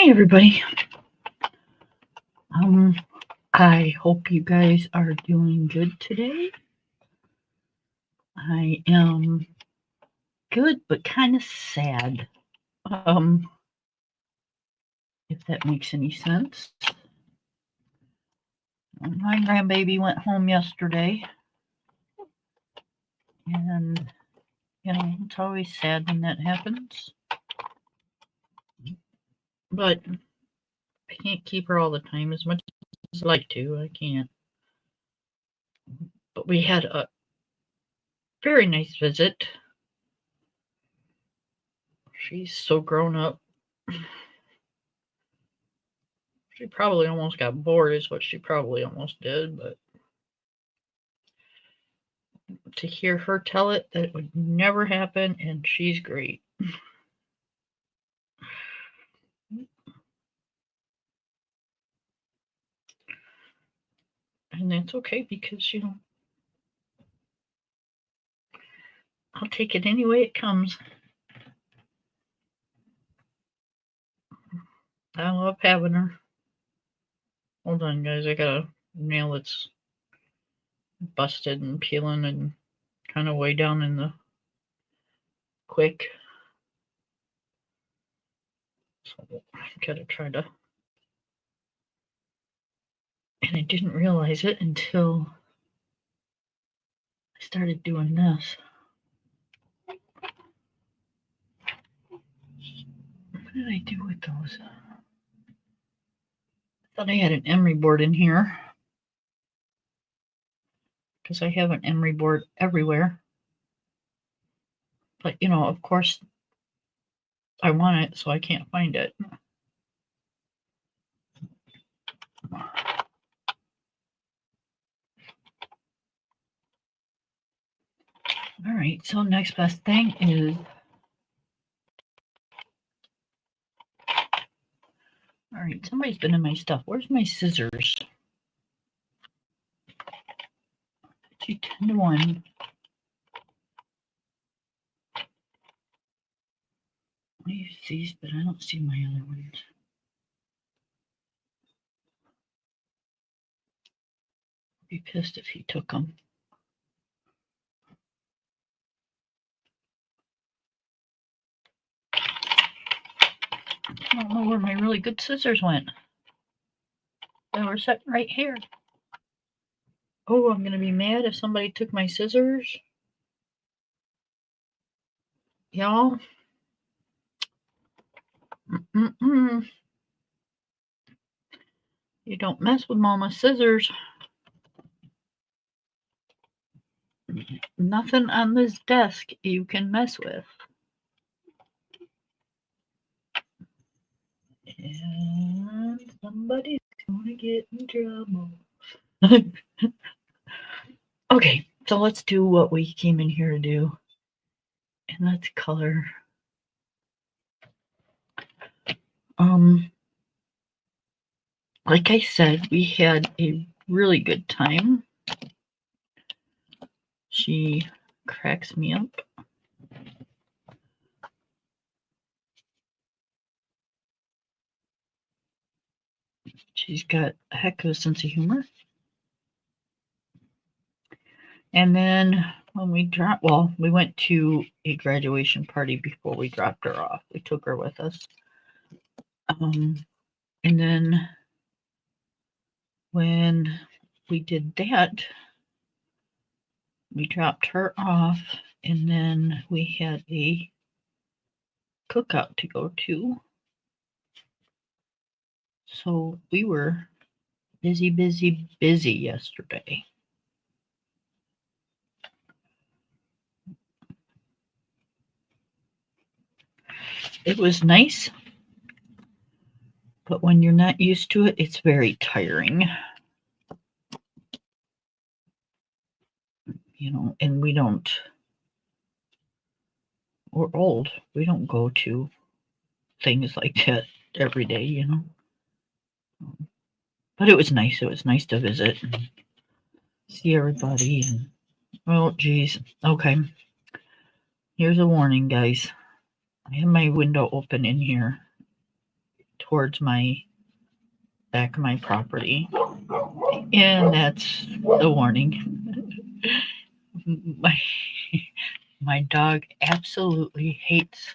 Hi, everybody. I hope you guys are doing good today. I am good, but kind of sad. If that makes any sense. My grandbaby went home yesterday, and it's always sad when that happens. But I can't keep her all the time as much as I'd like to. I can't. But we had a very nice visit. She's so grown up. She probably almost got bored, is what she probably almost did, but to hear her tell it, that it would never happen, and she's great. And that's okay because, I'll take it any way it comes. I love having her. Hold on, guys. I got a nail that's busted and peeling and kind of way down in the quick. So I gotta try to. And I didn't realize it until I started doing this. What did I do with those? I thought I had an emery board in here, because I have an emery board everywhere. But, of course, I want it, so I can't find it. All right, so next best thing is all right, somebody's been in my stuff. Where's my scissors? 10 to 1. I use these, but I don't see my other ones. I'd be pissed if he took them. I don't know where my really good scissors went. They were set right here. Oh, I'm going to be mad if somebody took my scissors. Y'all. You don't mess with Mama's scissors. Nothing on this desk you can mess with. And somebody's gonna get in trouble. Okay, so let's do what we came in here to do. And let's color. Like I said, we had a really good time. She cracks me up. She's got a heck of a sense of humor. And then when we we went to a graduation party before we dropped her off. We took her with us. And then when we did that, we dropped her off, and then we had a cookout to go to. So we were busy yesterday. It was nice, but when you're not used to it, it's very tiring. And we're old. We don't go to things like that every day, But it was nice. It was nice to visit and see everybody. And, oh, geez. Okay. Here's a warning, guys. I have my window open in here. towards my back of my property. And that's the warning. My dog absolutely hates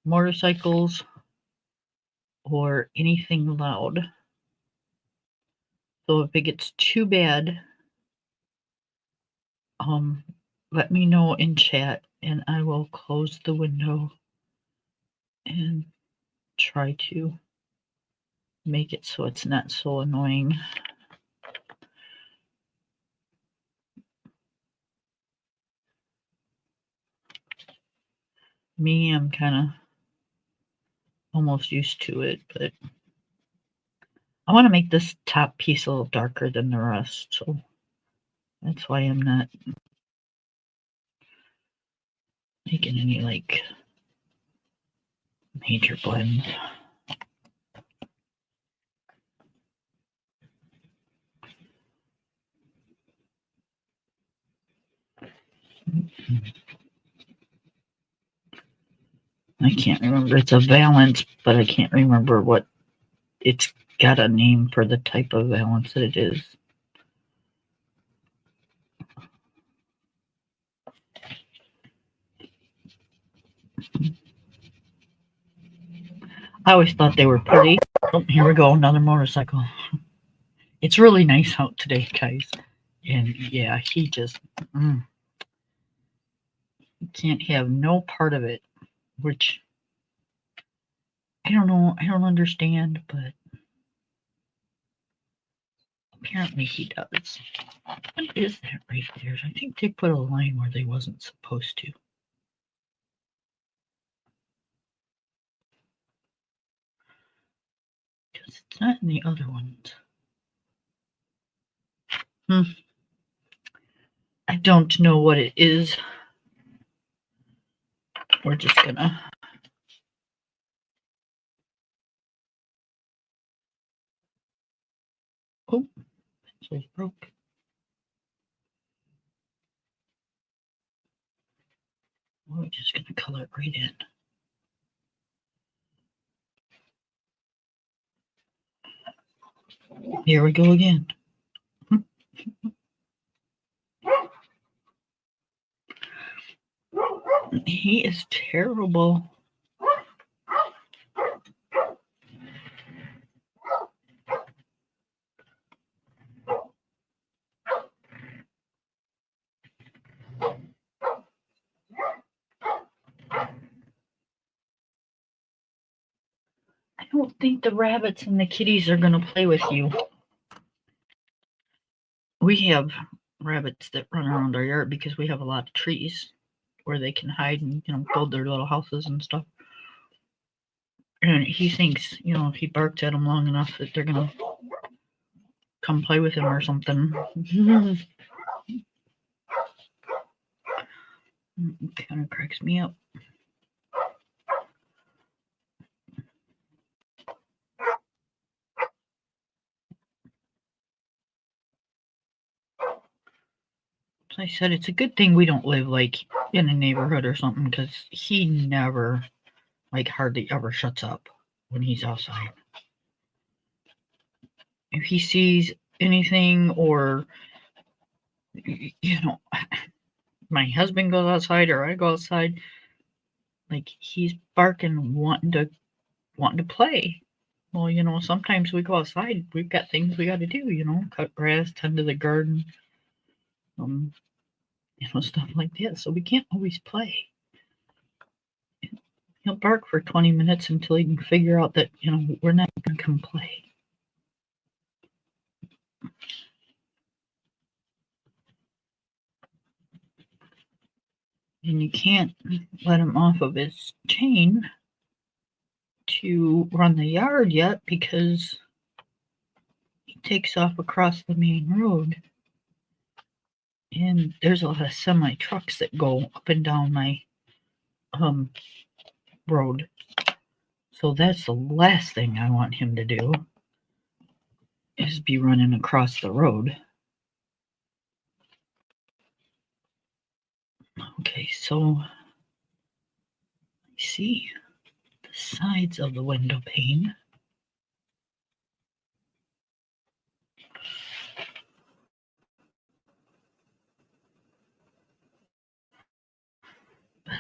motorcycles or anything loud. So if it gets too bad, let me know in chat and I will close the window and try to make it so it's not so annoying. Me, I'm kind of almost used to it, but I want to make this top piece a little darker than the rest, so that's why I'm not making any like major blends. I can't remember. It's a valance, but I can't remember what it's got a name for the type of valance that it is. I always thought they were pretty. Oh, here we go, another motorcycle. It's really nice out today, guys. And yeah, he just can't have no part of it, which I don't know. I don't understand, but apparently he does. What is that right there? I think they put a line where they wasn't supposed to. Because it's not in the other ones. I don't know what it is. We're just gonna oh, pencil's broke. We're just gonna color it right in. Here we go again. He is terrible. I don't think the rabbits and the kitties are going to play with you. We have rabbits that run around our yard because we have a lot of trees where they can hide and, build their little houses and stuff. And he thinks, if he barks at them long enough that they're going to come play with him or something. It kind of cracks me up. I said it's a good thing we don't live like in a neighborhood or something because he never, like hardly ever shuts up when he's outside. If he sees anything or, my husband goes outside or I go outside, like he's barking, wanting to play. Well, sometimes we go outside, we've got things we got to do, cut grass, tend to the garden, stuff like that. So we can't always play. He'll bark for 20 minutes until he can figure out that, we're not going to come play. And you can't let him off of his chain to run the yard yet because he takes off across the main road. And there's a lot of semi trucks that go up and down my road. So that's the last thing I want him to do is be running across the road. Okay, so I see the sides of the window pane.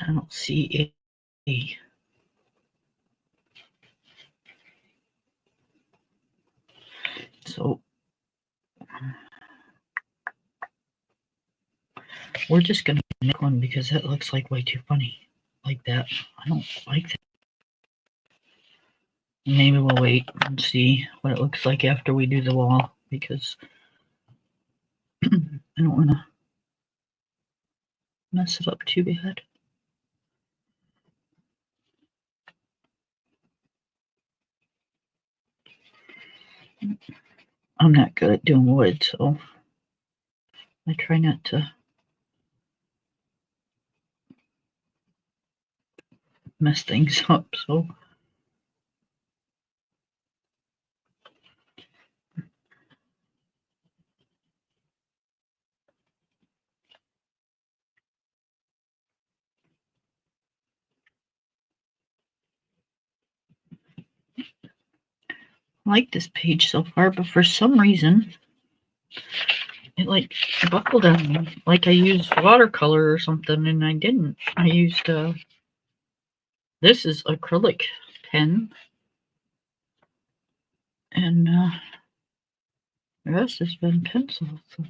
I don't see a. So we're just gonna make one because that looks like way too funny. Like that. I don't like that. Maybe we'll wait and see what it looks like after we do the wall because I don't want to mess it up too bad. I'm not good at doing wood, so I try not to mess things up. So I like this page so far, but for some reason it like buckled on me. Like I used watercolor or something and I didn't. I used this is acrylic pen and the rest has been pencil. So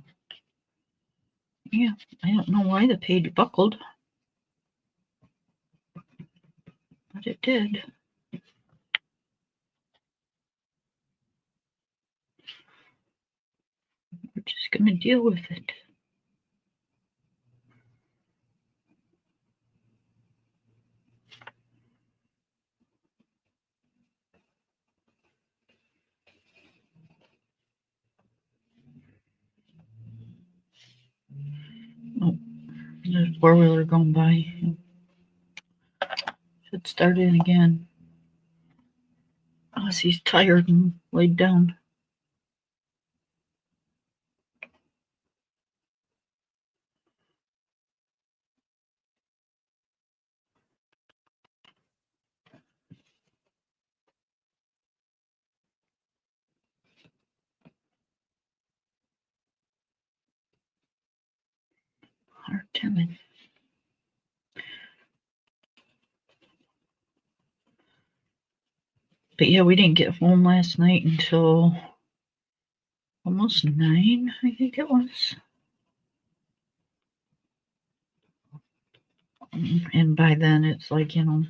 yeah, I don't know why the page buckled, but it did. We're just gonna deal with it. Oh, there's a four-wheeler going by. Should start in again. Unless he's tired and laid down. Hard timid. But yeah, we didn't get home last night until almost 9, I think it was. And by then it's like, you know,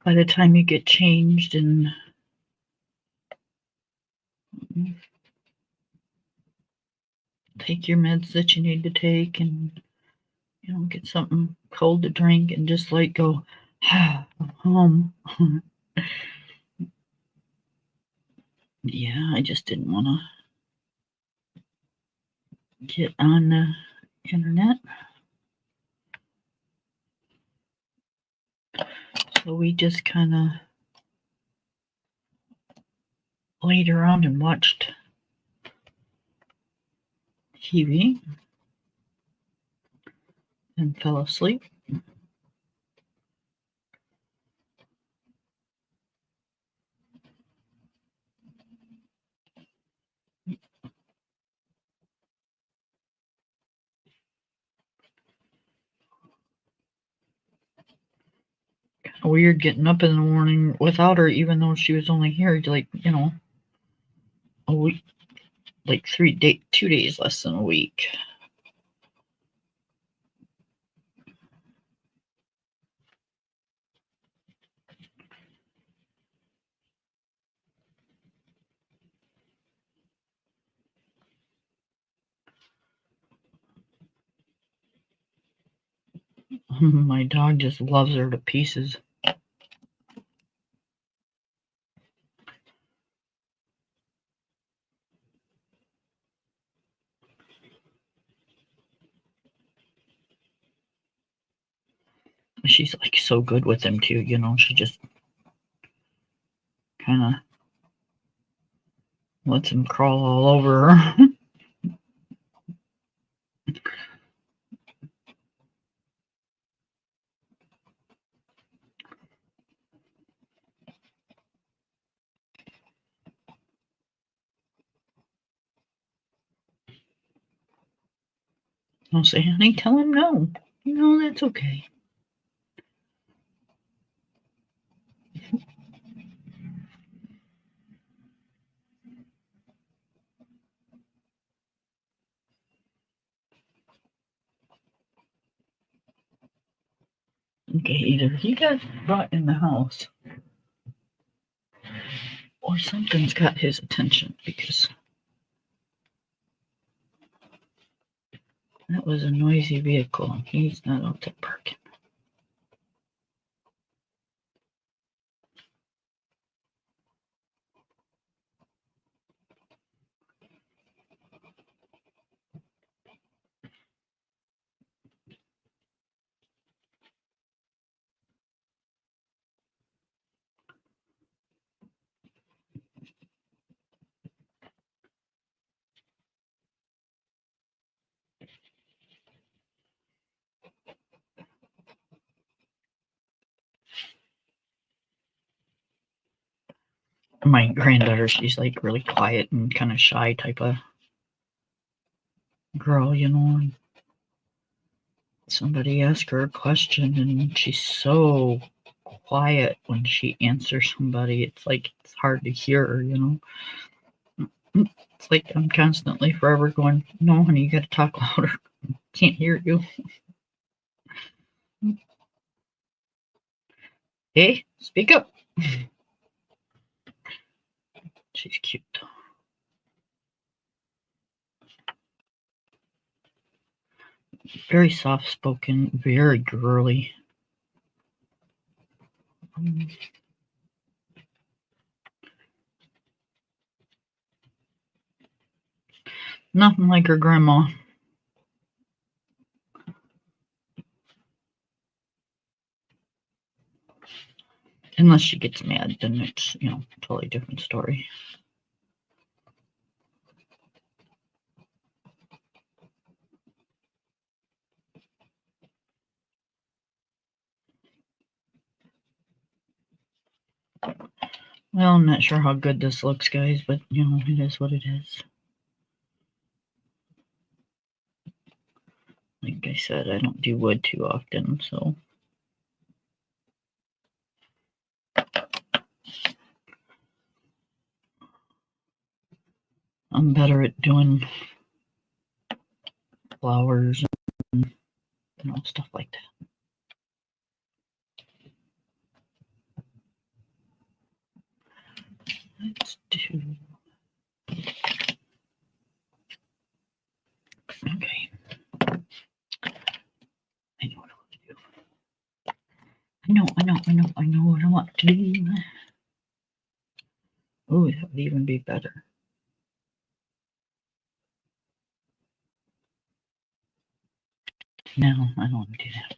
by the time you get changed and take your meds that you need to take and, you know, get something cold to drink and just like go, I'm home. Yeah, I just didn't want to get on the internet. So we just kind of laid around and watched TV and fell asleep. Weird getting up in the morning without her, even though she was only here like, you know, a week, like 2 days less than a week. My dog just loves her to pieces. She's like so good with him too, you know, she just kind of lets him crawl all over her. I'll say, honey, tell him no. No, that's okay. Okay, either he got brought in the house or something's got his attention, because that was a noisy vehicle and he's not out there parking. My granddaughter, she's like really quiet and kind of shy type of girl, you know. And somebody asked her a question and she's so quiet when she answers somebody. It's like it's hard to hear her, you know. It's like I'm constantly forever going, no, honey, you got to talk louder. Can't hear you. Hey, speak up. She's cute. Very soft spoken, very girly. Nothing like her grandma. Unless she gets mad, then it's, you know, a totally different story. Well, I'm not sure how good this looks, guys, but, you know, it is what it is. Like I said, I don't do wood too often, so. I'm better at doing flowers and, you know, stuff like that. Let's do. Okay. I know what I want to do. I know what I want to do. Oh, that would even be better. No, I don't want to do that.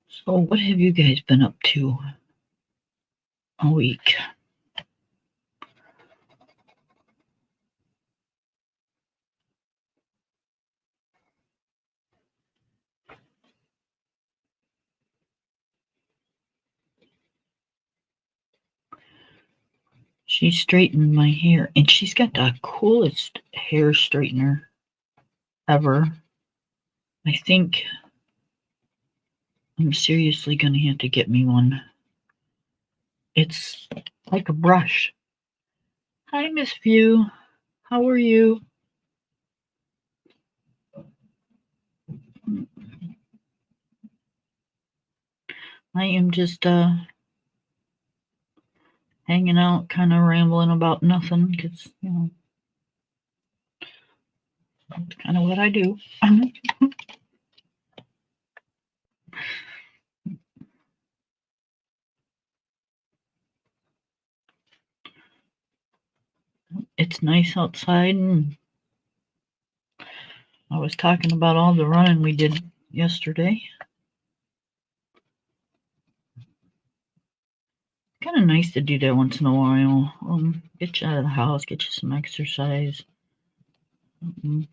So, what have you guys been up to all week? She straightened my hair, and she's got the coolest hair straightener ever. I think I'm seriously gonna have to get me one. It's like a brush. Hi, Miss View. How are you? I am just hanging out, kind of rambling about nothing, because, you know, that's kind of what I do. It's nice outside, and I was talking about all the running we did yesterday. Kind of nice to do that once in a while. Get you out of the house, get you some exercise. You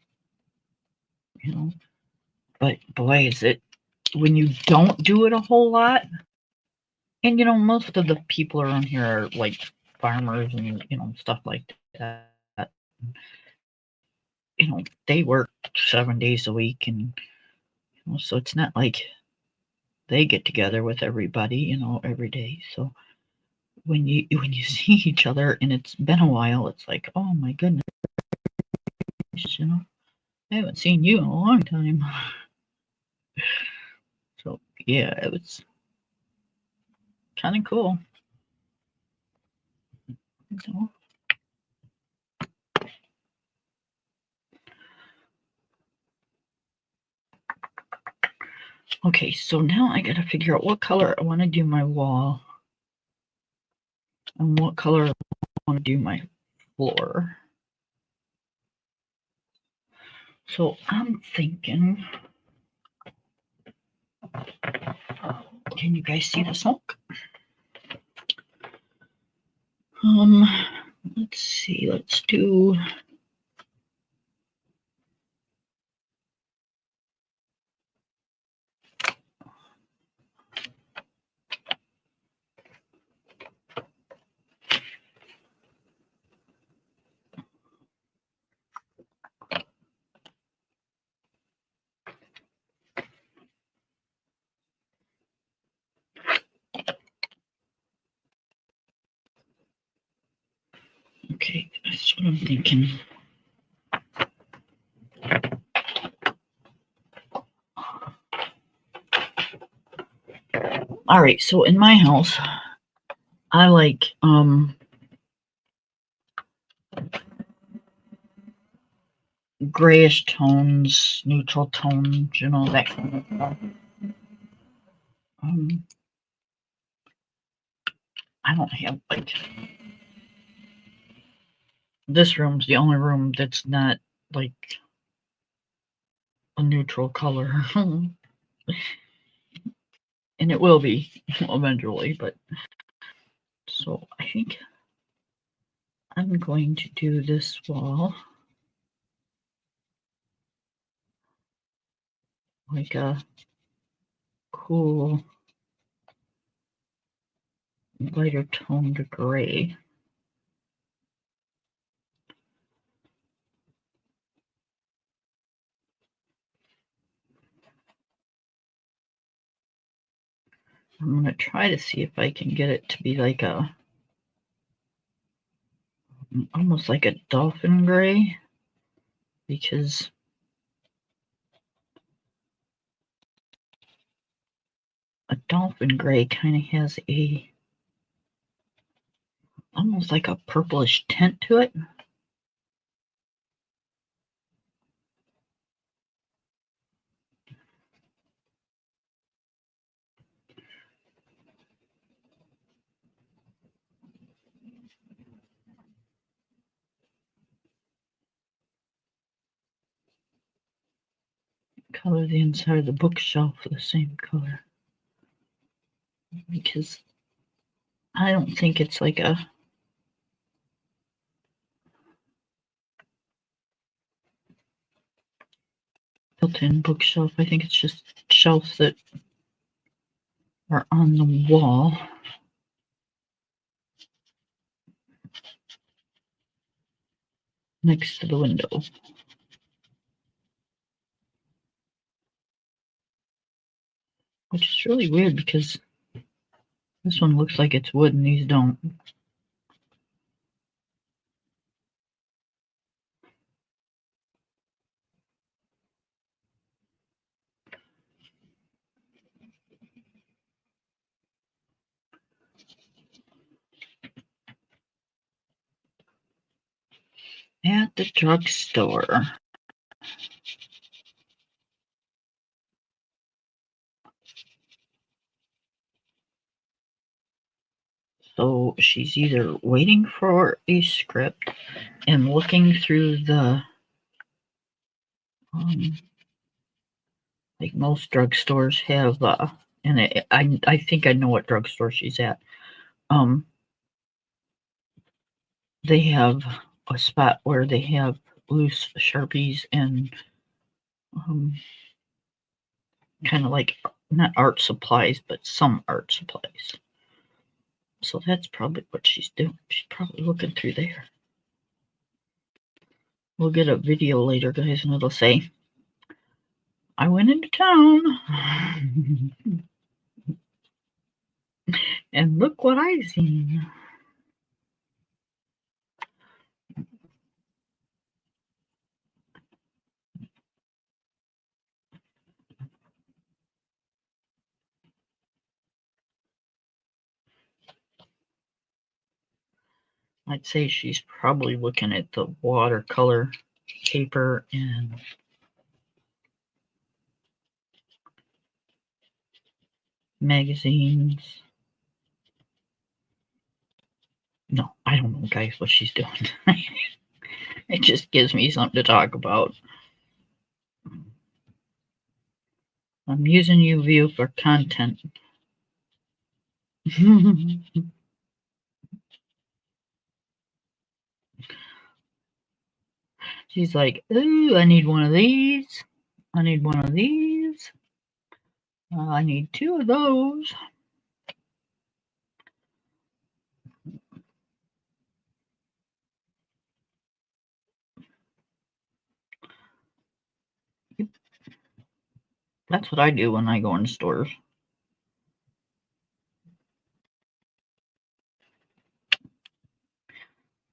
know, but boy, is it when you don't do it a whole lot. And you know, most of the people around here are like farmers and, you know, stuff like that. You know, they work 7 days a week, and, you know, so it's not like they get together with everybody, you know, every day. So when you see each other and it's been a while, it's like, oh my goodness, you know, I haven't seen you in a long time. So yeah, it was kind of cool. So, okay, so now I gotta figure out what color I want to do my wall and what color I want to do my floor. So I'm thinking, can you guys see the smoke? Let's see, let's do, okay, that's what I'm thinking. All right, so in my house, I like grayish tones, neutral tones, you know, that kind of stuff. I don't have like, this room's the only room that's not like a neutral color. And it will be eventually, but so I think I'm going to do this wall like a cool lighter toned gray. I'm going to try to see if I can get it to be like a, almost like a dolphin gray, because a dolphin gray kind of has a, almost like a purplish tint to it. Color the inside of the bookshelf the same color, because I don't think it's like a built-in bookshelf. I think it's just shelves that are on the wall. Next to the window. Which is really weird because this one looks like it's wood and these don't. At the drugstore. So she's either waiting for a script and looking through the, like most drugstores have, and I think I know what drugstore she's at. They have a spot where they have loose Sharpies and kind of like, not art supplies, but some art supplies. So that's probably what she's doing. She's probably looking through there. We'll get a video later, guys, and it'll say, I went into town. And look what I seen. I'd say she's probably looking at the watercolor paper and magazines. No, I don't know, guys, what she's doing. It just gives me something to talk about. I'm using YouView for content. She's like, ooh, I need one of these. I need one of these. I need two of those. That's what I do when I go in stores.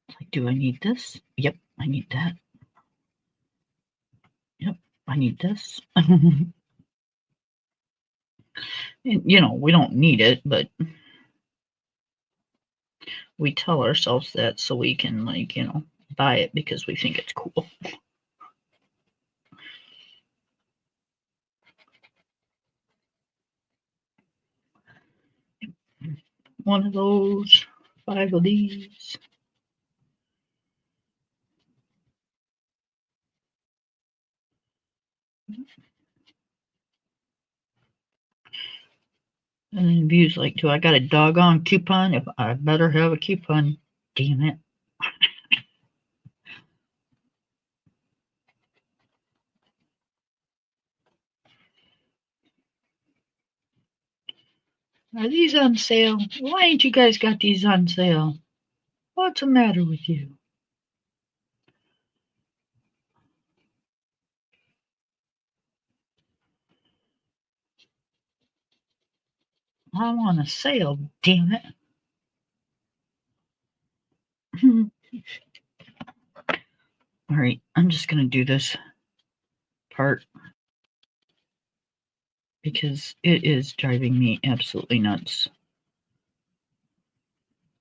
It's like, do I need this? Yep, I need that. Yep, I need this. And, you know, we don't need it, but we tell ourselves that so we can, like, you know, buy it because we think it's cool. One of those, 5 of these. And then View's like, do I got a doggone coupon? If I better have a coupon. Damn it. Are these on sale? Why ain't you guys got these on sale? What's the matter with you? I'm on a sale, damn it. All right, I'm just going to do this part because it is driving me absolutely nuts.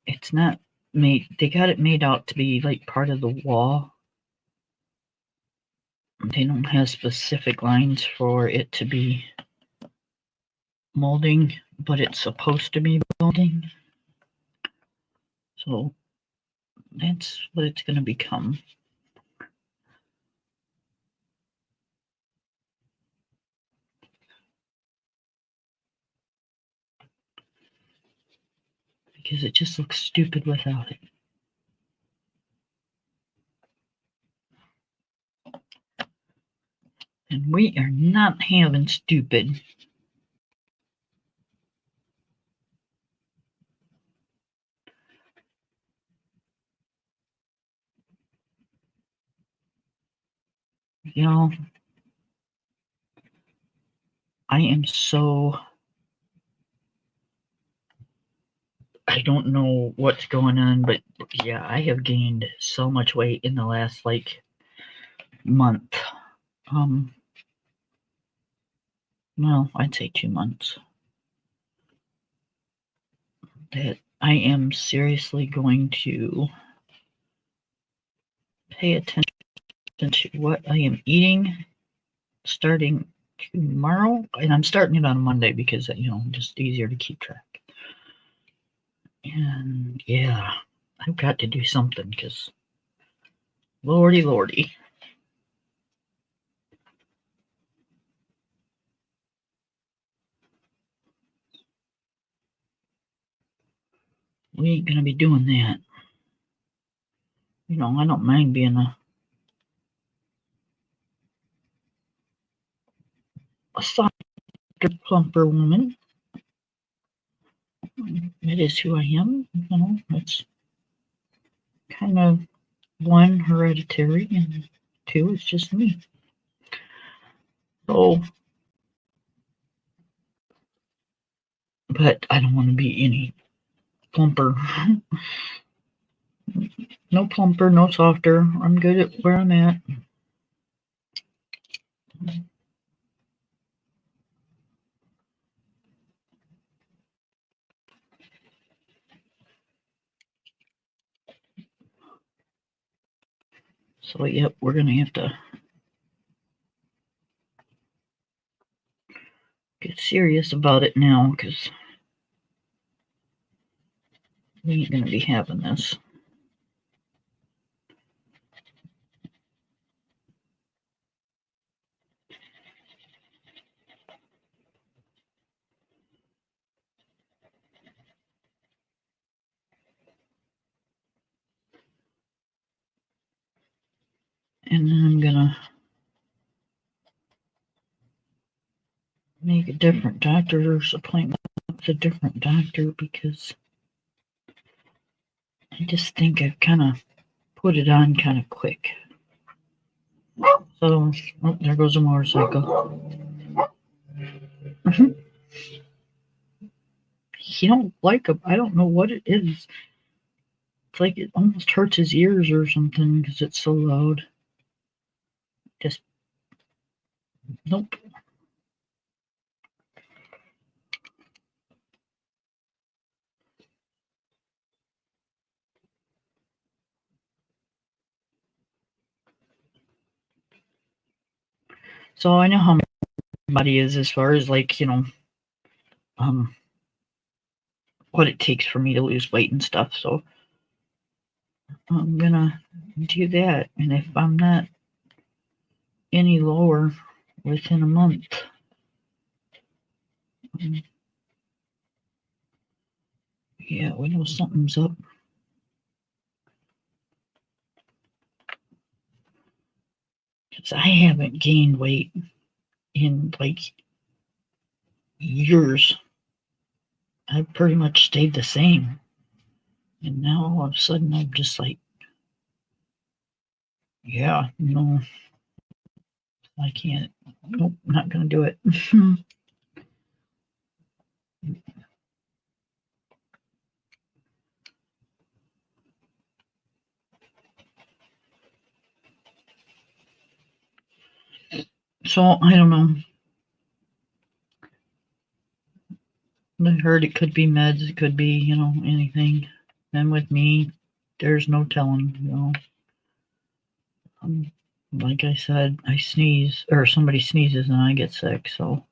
It's not made, they got it made out to be like part of the wall. They don't have specific lines for it to be molding, but it's supposed to be molding. So that's what it's going to become. Because it just looks stupid without it. And we are not having stupid. You know, I am so, I don't know what's going on, but yeah, I have gained so much weight in the last like month. Well, I'd say 2 months. That I am seriously going to pay attention to what I am eating starting tomorrow. And I'm starting it on Monday because, you know, just easier to keep track. And yeah, I've got to do something because lordy, lordy. We ain't gonna be doing that. You know, I don't mind being a softer, plumper woman. It is who I am. You know, it's kind of 1, hereditary, and 2, it's just me. So but I don't want to be any plumper. No plumper, no softer. I'm good at where I'm at. So, yep, we're going to have to get serious about it now because we ain't going to be having this. And then I'm going to make a different doctor's appointment with a different doctor because I just think I've kind of put it on kind of quick. So, oh, there goes a motorcycle. He don't like him. I don't know what it is. It's like it almost hurts his ears or something because it's so loud. Just, nope. So I know how somebody is as far as like, what it takes for me to lose weight and stuff. So I'm gonna do that. And if I'm not any lower within a month, yeah, we know something's up. Because I haven't gained weight in like years. I've pretty much stayed the same. And now all of a sudden I'm just like, yeah, no, I can't. Nope, not gonna do it. So I don't know. I heard it could be meds, it could be, anything. And with me, there's no telling, like I said, I sneeze or somebody sneezes and I get sick, so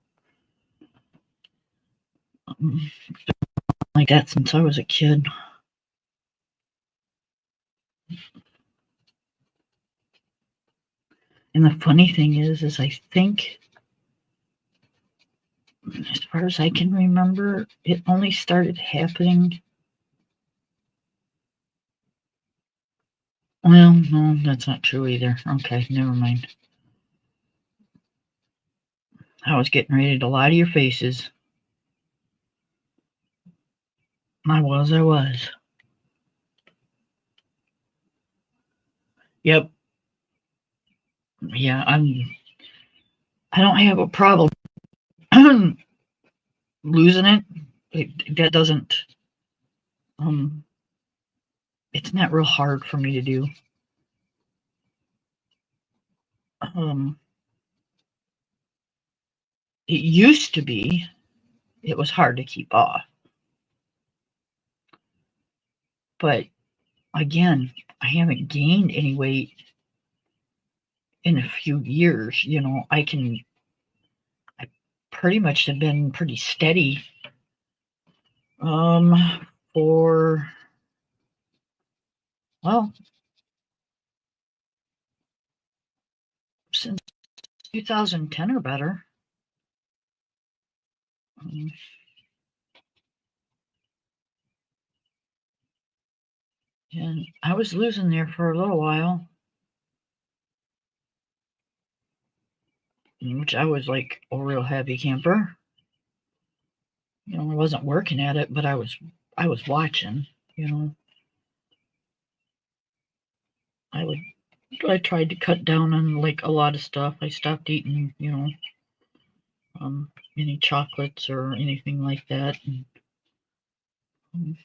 like that since I was a kid. And the funny thing is I think, as far as I can remember, it only started happening. Well, no, that's not true either. Okay, never mind. I was getting ready to lie to your faces. I was. Yep. Yeah, I don't have a problem losing it. That doesn't, it's not real hard for me to do. It used to be, it was hard to keep off. But again, I haven't gained any weight in a few years. I pretty much have been pretty steady for, well, since 2010 or better. And I was losing there for a little while, which I was like a real happy camper. I wasn't working at it, but I was watching. I tried to cut down on like a lot of stuff. I stopped eating, any chocolates or anything like that. And I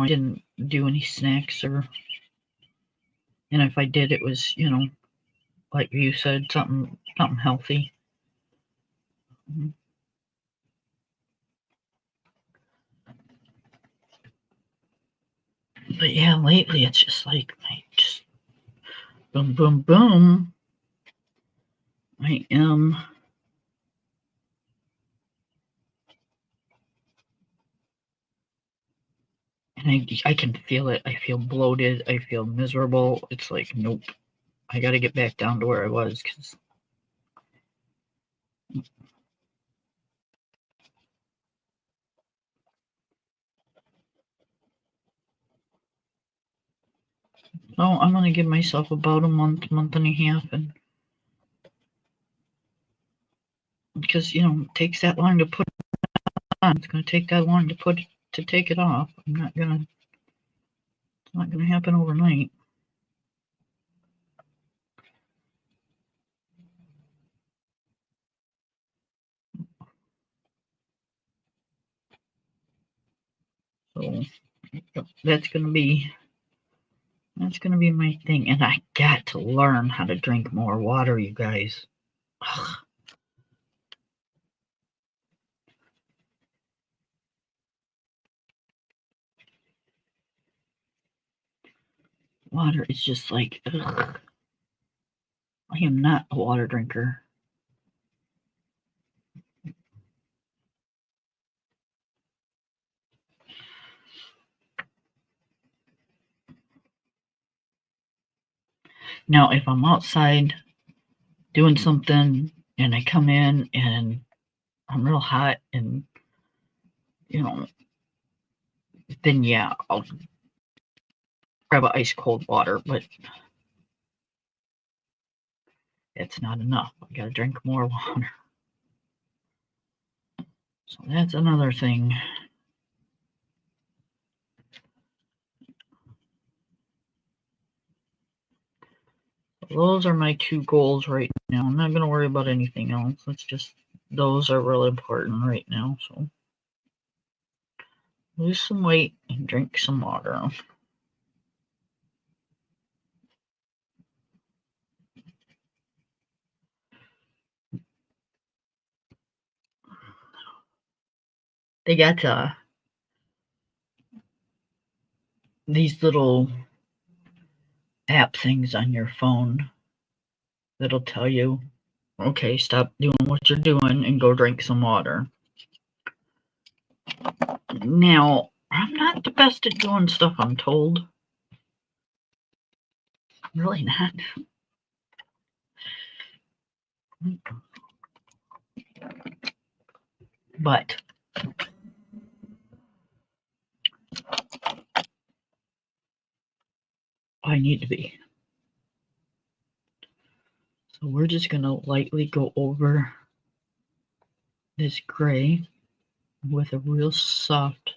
didn't do any snacks and if I did, it was, like you said, something healthy. But yeah, lately it's just like just boom, boom, boom. I am. And I can feel it. I feel bloated. I feel miserable. It's like, nope. I got to get back down to where I was because. So I'm going to give myself about a month and a half. And because, it takes that long to put it on. It's going to take that long to take it off. It's not going to happen overnight. So that's going to be my thing. And I got to learn how to drink more water, you guys. Ugh. Water is just like, ugh. I am not a water drinker. Now, if I'm outside doing something and I come in and I'm real hot and, then yeah, I'll grab an ice cold water, but it's not enough. I gotta drink more water. So that's another thing. Those are my two goals right now. I'm not going to worry about anything else. Those are really important right now. So lose some weight and drink some water. They got these little app things on your phone that'll tell you, okay, stop doing what you're doing and go drink some water. Now, I'm not the best at doing stuff I'm told. I'm really not. But I need to be. So we're just going to lightly go over this gray with a real soft,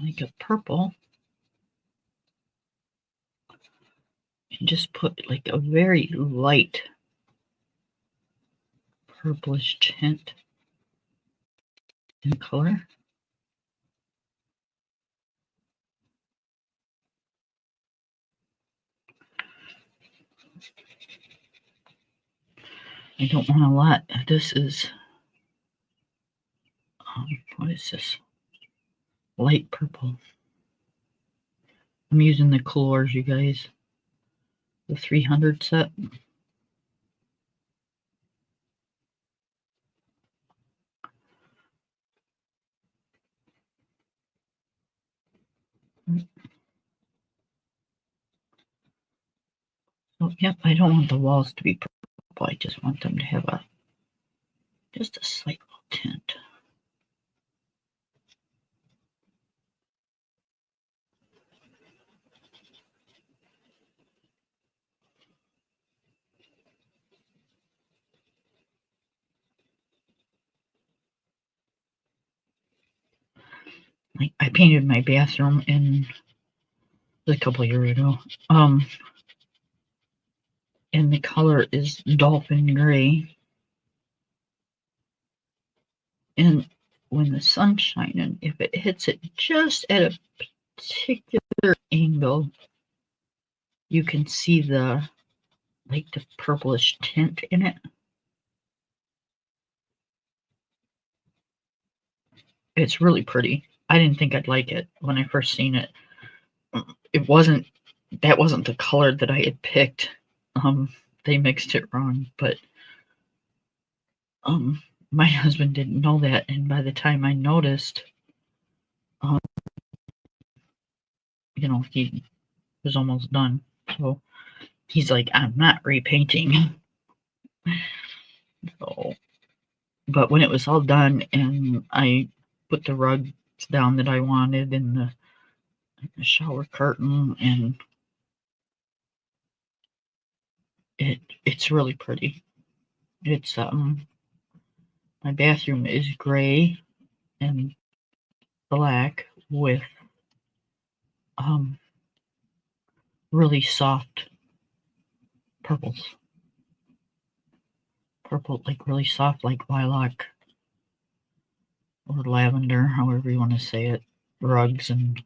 like a purple, and just put like a very light purplish tint in color. I don't want a lot. This is, what is this? Light purple. I'm using the colors, you guys. The 300 set. Oh, yep, I don't want the walls to be purple. I just want them to have just a slight tint. I painted my bathroom a couple of years ago. And the color is dolphin gray. And when the sun's shining, if it hits it just at a particular angle, you can see the purplish tint in it. It's really pretty. I didn't think I'd like it when I first seen it. That wasn't the color that I had picked. They mixed it wrong, but my husband didn't know that, and by the time I noticed, he was almost done. So he's like, I'm not repainting. So, but when it was all done and I put the rugs down that I wanted and the shower curtain, and it's really pretty. It's my bathroom is gray and black with really soft purples. Purple, like really soft, like lilac or lavender, however you want to say it, rugs and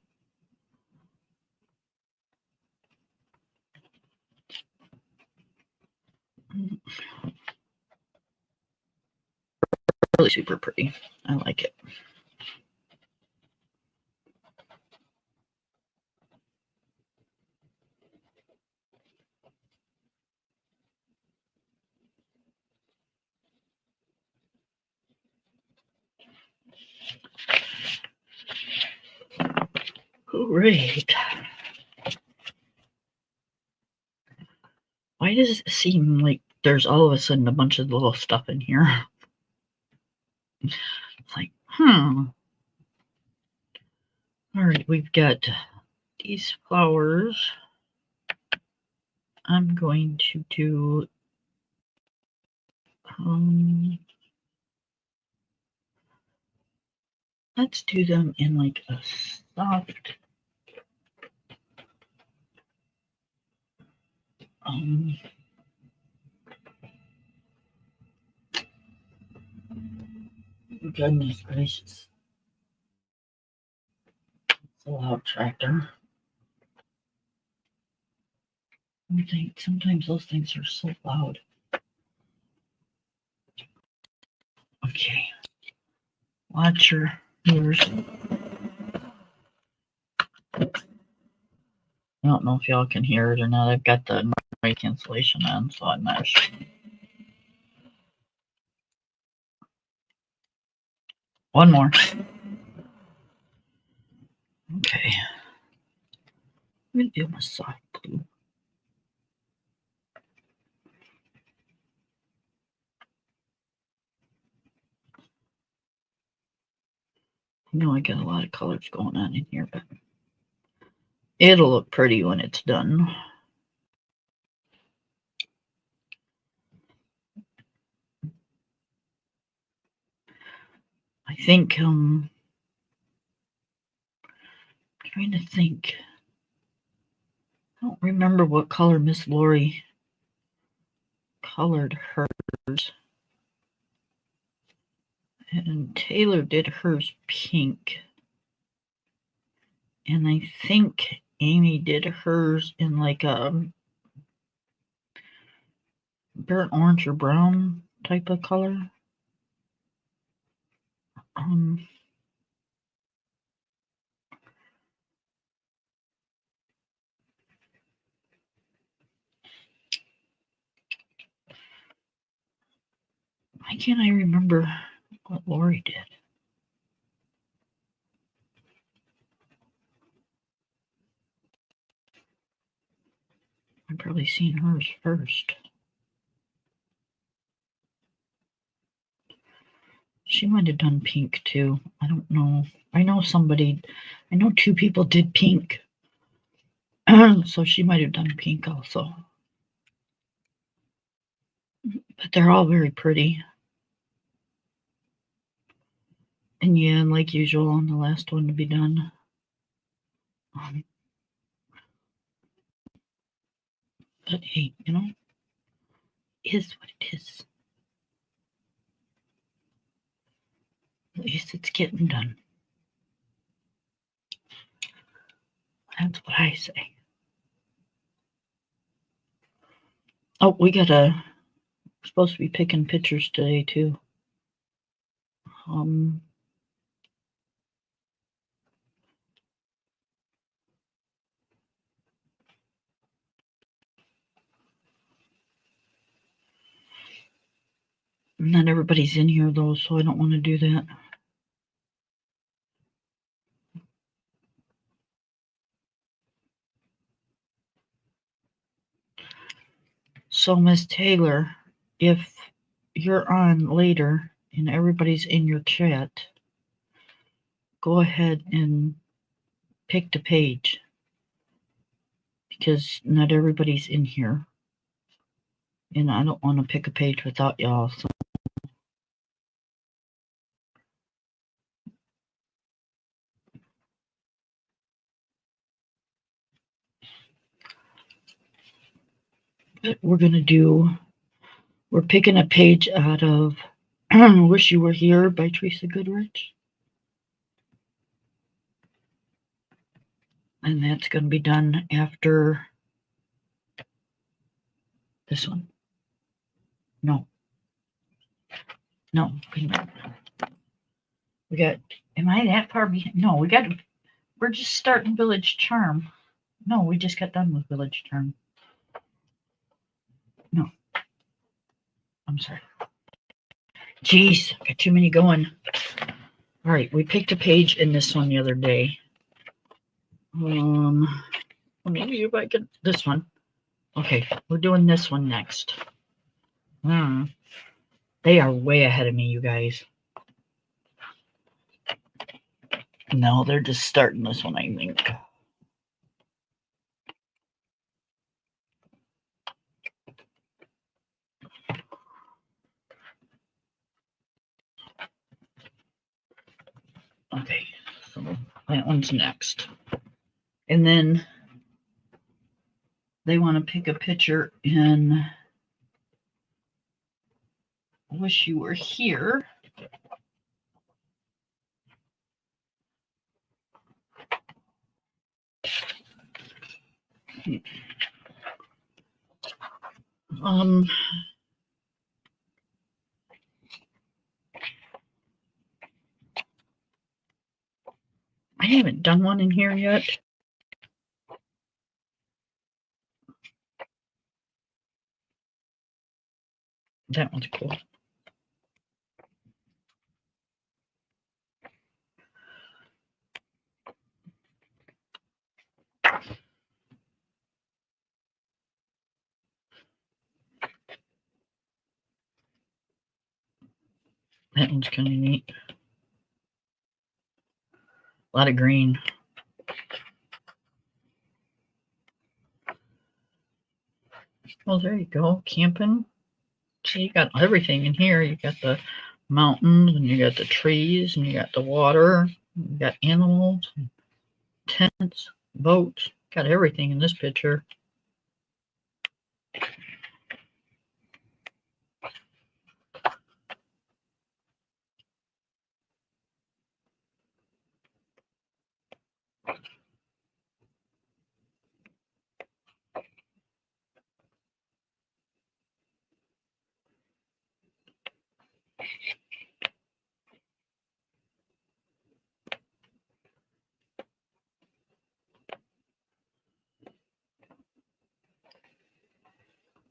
really super pretty. I like it. Great. Why does it seem like there's all of a sudden a bunch of little stuff in here? It's like, All right, we've got these flowers. I'm going to do let's do them in like a soft goodness gracious. It's a loud tractor. Sometimes those things are so loud. Okay. Watch your ears. I don't know if y'all can hear it or not. I've got the noise cancellation on, so I'm not sure. One more. Okay. I'm going to do my soft blue. I know I got a lot of colors going on in here, but it'll look pretty when it's done. I think, trying to think. I don't remember what color Miss Lori colored hers. And Taylor did hers pink. And I think Amy did hers in like a burnt orange or brown type of color. Why can't I remember what Lori did? I've probably seen hers first. She might have done pink too. I don't know. I know two people did pink. So she might have done pink also. But they're all very pretty. And yeah, like usual, on the last one to be done. But hey, is what it is. least it's getting done. That's what I say. Oh, we're supposed to be picking pictures today too. Not everybody's in here though, so I don't want to do that. So, Miss Taylor, if you're on later and everybody's in your chat, go ahead and pick the page because not everybody's in here. And I don't want to pick a page without y'all. So. We're picking a page out of Wish You Were Here by Teresa Goodrich. And that's going to be done after this one. No, wait a minute. Am I that far behind? No, we're just starting Village Charm. No, we just got done with Village Charm. No, I'm sorry. Jeez, got too many going. All right, we picked a page in this one the other day. Maybe if I could, this one. Okay, we're doing this one next. They are way ahead of me, you guys. No, they're just starting this one, I think. Okay, so that one's next. And then they want to pick a picture in Wish You Were Here. I haven't done one in here yet. That one's cool. That one's kind of neat. A lot of green. Well, there you go. Camping. See, you got everything in here. You got the mountains, and you got the trees, and you got the water. You got animals, tents, boats. Got everything in this picture.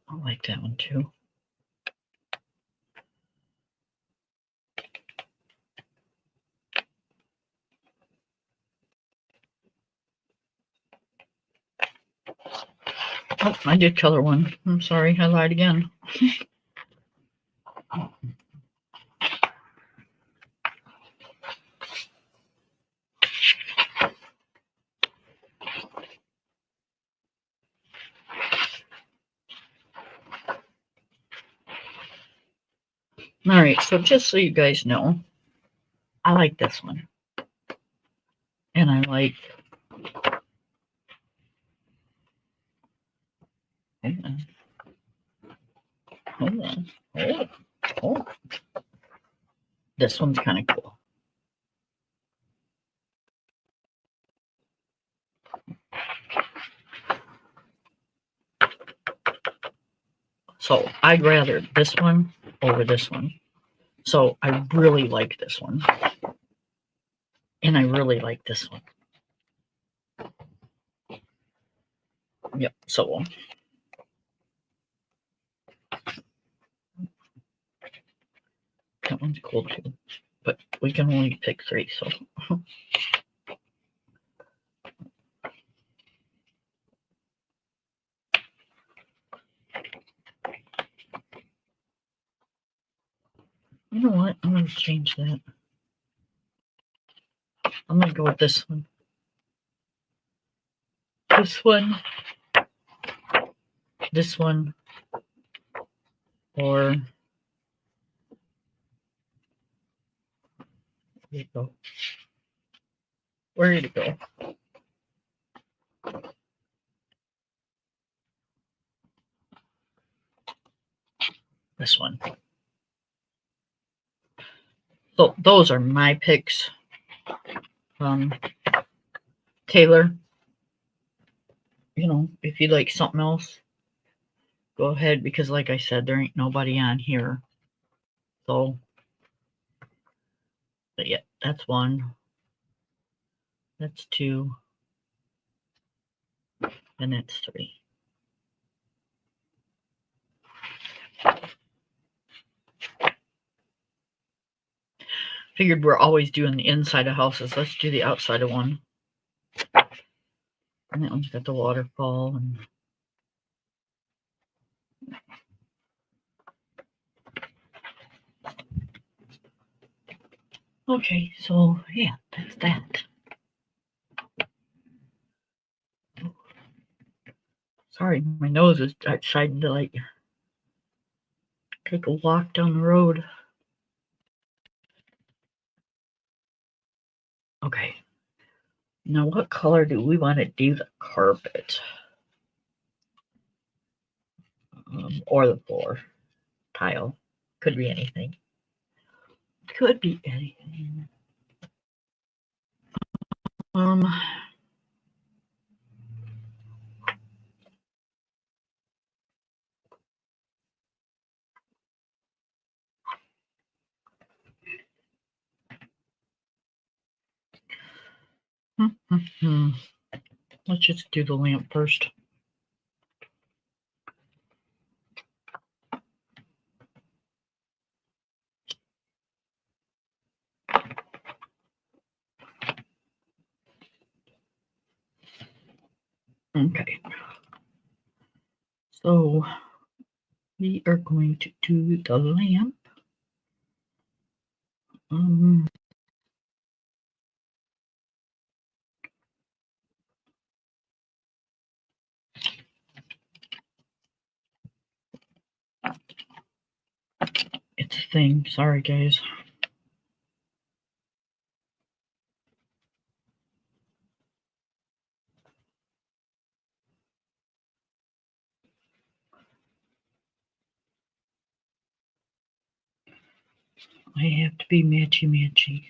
I like that one too. Oh, I did color one. I'm sorry, I lied again. All right, so just so you guys know, I like this one. And I like... Hold on. This one's kind of cool. So I'd rather this one over this one. So I really like this one. And I really like this one. Yep, so that one's cool too. But we can only pick 3, so you know what? I'm gonna change that. I'm gonna go with this one. This one. This one. Or where'd it go? Where did it go? This one. So those are my picks. Taylor, you know, if you'd like something else, go ahead, because like I said, there ain't nobody on here. So, but yeah, that's 1. That's 2. And that's 3. Figured we're always doing the inside of houses. Let's do the outside of one. And that one's got the waterfall. And okay, so yeah, that's that. Sorry, my nose is deciding to like take a walk down the road. Okay. Now, what color do we want to do the carpet? Or the floor tile? Could be anything. Could be anything. Let's just do the lamp first. Okay. So we are going to do the lamp. It's a thing. Sorry, guys. I have to be matchy.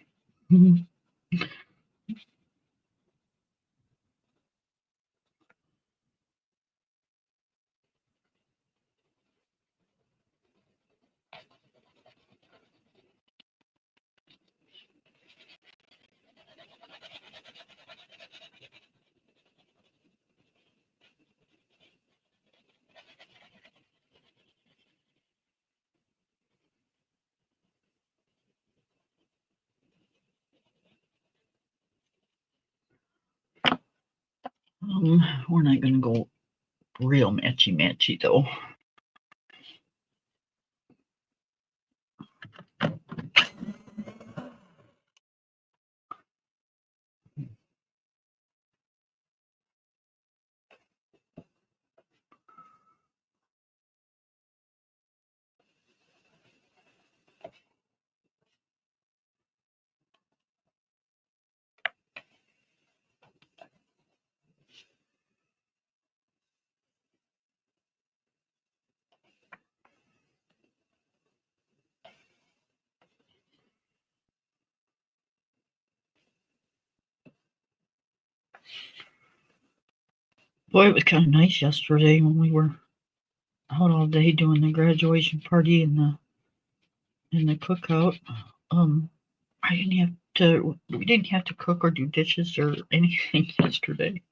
We're not going to go real matchy though. Boy, it was kind of nice yesterday when we were out all day doing the graduation party and the cookout. We didn't have to cook or do dishes or anything yesterday.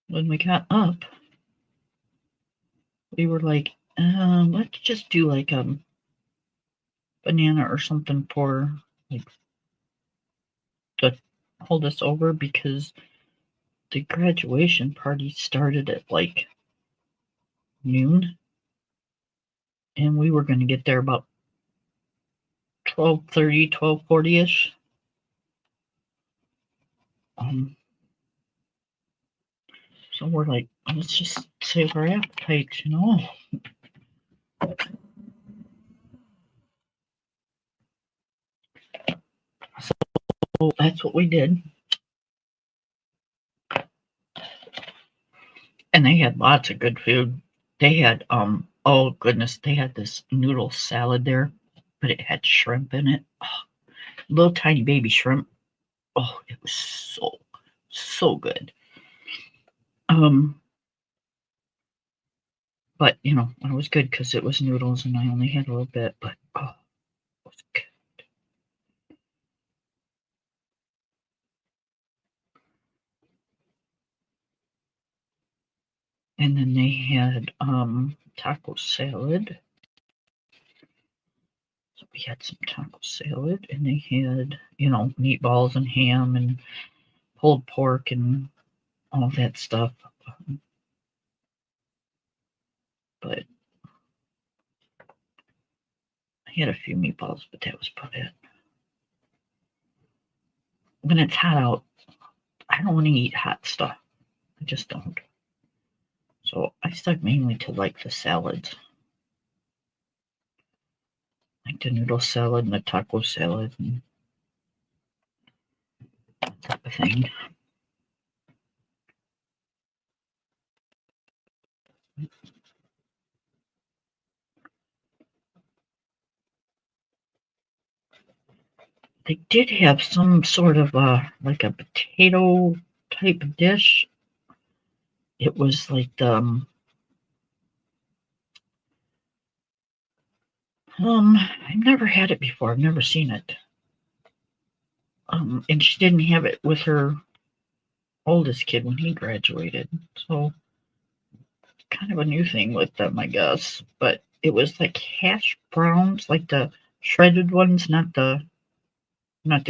When we got up, we were like, let's just do like banana or something for like to hold us over, because the graduation party started at like noon, and we were going to get there about 12:30, 12:40ish. So we're like, let's just save our appetites, you know. So that's what we did. And they had lots of good food. They had oh goodness, they had this noodle salad there, but it had shrimp in it. Oh, little tiny baby shrimp. Oh, it was so good. But you know, it was good because it was noodles and I only had a little bit, but oh, it was good. And then they had taco salad. So we had some taco salad, and they had, you know, meatballs and ham and pulled pork and all that stuff. But I had a few meatballs, but that was about it. When it's hot out, I don't want to eat hot stuff. I just don't. So I stuck mainly to like the salads, like the noodle salad and the taco salad and that type of thing. They did have some sort of like a potato type dish. It was like I've never had it before. I've never seen it. And she didn't have it with her oldest kid when he graduated. So kind of a new thing with them, I guess. But it was like hash browns, like the shredded ones, not the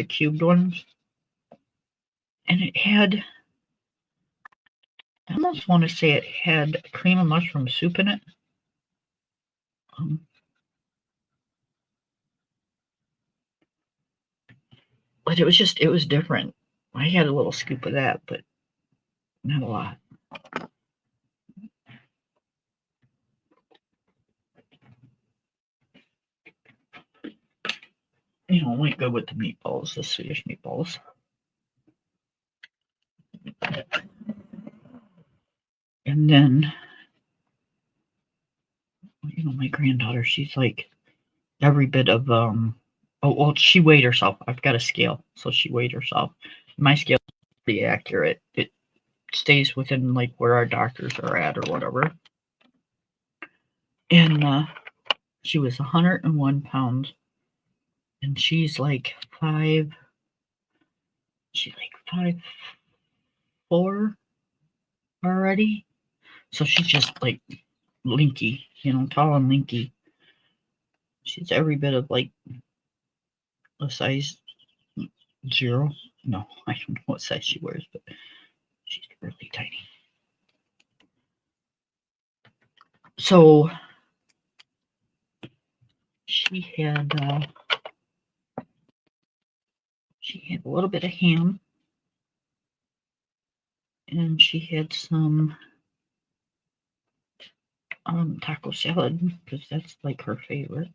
cubed ones. And it had, I almost want to say it had cream of mushroom soup in it. But it was different. I had a little scoop of that, but not a lot. You know, went good with the meatballs, the Swedish meatballs. And then, you know, my granddaughter, she's like every bit of oh well, she weighed herself. I've got a scale, so she weighed herself. My scale is pretty accurate. It stays within like where our doctors are at or whatever. And she was 101 pounds, and she's like 5'4" already. So she's just like linky, you know, tall and linky. She's every bit of like a size 0. No, I don't know what size she wears, but she's really tiny. So she had a little bit of ham, and she had some taco salad because that's like her favorite.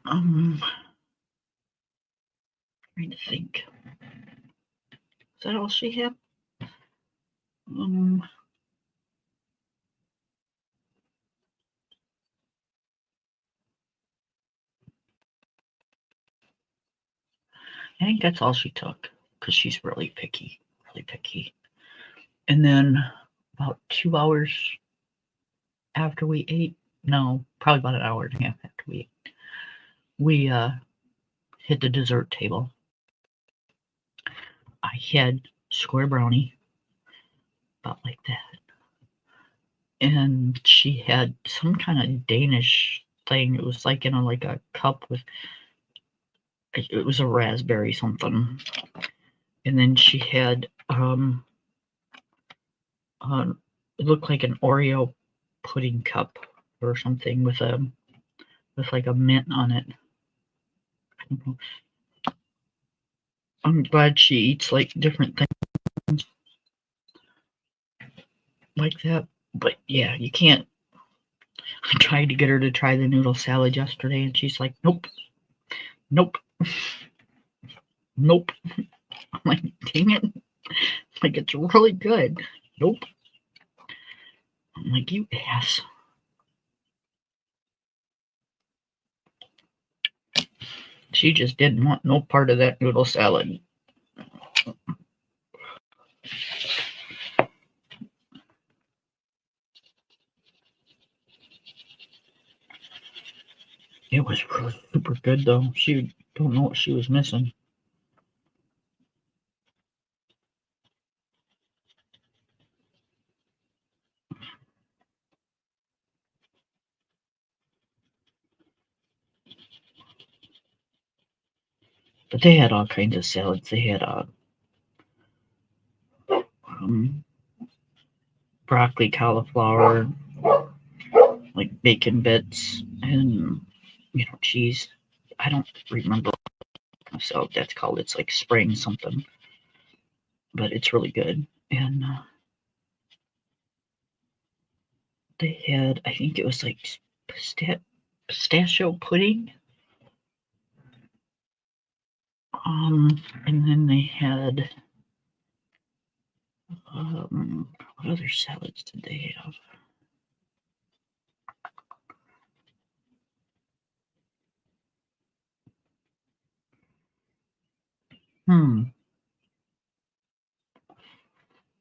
Trying to think. Is that all she had? I think that's all she took because she's really picky, really picky. And then about 2 hours after we ate, no, probably about an hour and a half after we ate, we hit the dessert table. I had square brownie, about like that. And she had some kind of Danish thing. It was like in like a cup with, it was a raspberry something. And then she had it looked like an Oreo pudding cup or something with like a mint on it. I don't know. I'm glad she eats like different things like that. But yeah, you can't. I tried to get her to try the noodle salad yesterday, and she's like, "Nope, nope, nope." I'm like, "Dang it!" Like, it's really good. Nope. I'm like, "You ass." She just didn't want no part of that noodle salad. It was really super good though. She don't know what she was missing. But they had all kinds of salads. They had um, broccoli, cauliflower, like bacon bits, and cheese. I don't remember myself. That's called. It's like spring something, but it's really good. And they had, I think it was like pistachio pudding. And then they had what other salads did they have?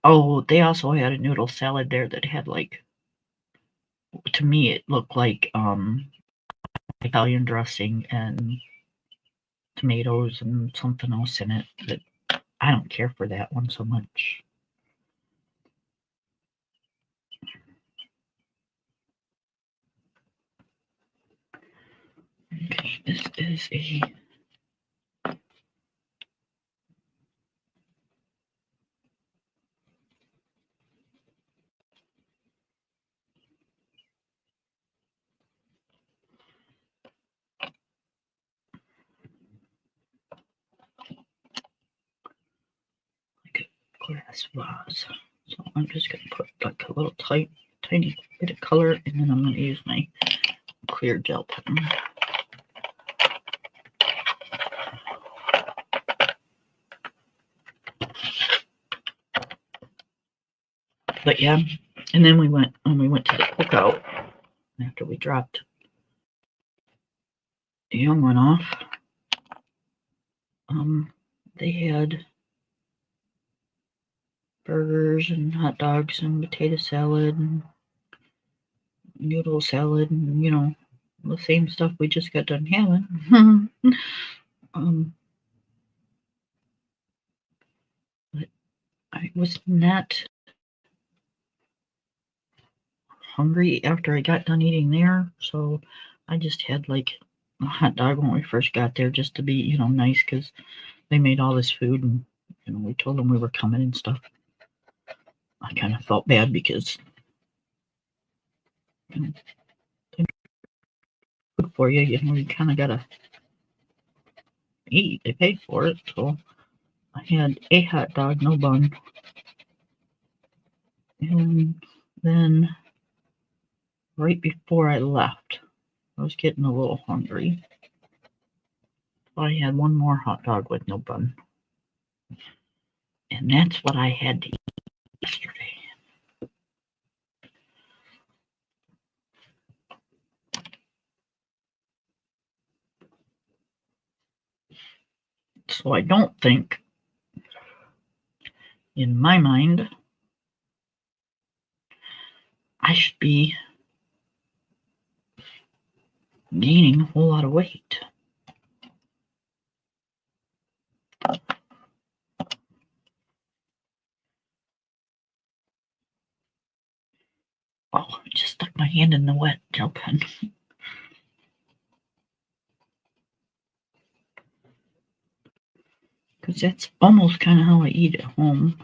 Oh, they also had a noodle salad there that had like, to me it looked like Italian dressing and tomatoes and something else in it, but I don't care for that one so much. Okay, this is a glass vase. So I'm just going to put like a little tiny bit of color, and then I'm going to use my clear gel pen. But yeah, and then when we went to the cookout after we dropped the young one off. They had burgers and hot dogs and potato salad and noodle salad and the same stuff we just got done having. But I was not hungry after I got done eating there, so I just had like a hot dog when we first got there just to be nice because they made all this food and we told them we were coming and stuff. I kind of felt bad because they food for you, you kind of gotta eat. They paid for it, so I had a hot dog, no bun, and then right before I left, I was getting a little hungry. I had one more hot dog with no bun. And that's what I had to eat yesterday. So I don't think, in my mind, I should be gaining a whole lot of weight. Oh, I just stuck my hand in the wet gel pen. Because that's almost kind of how I eat at home.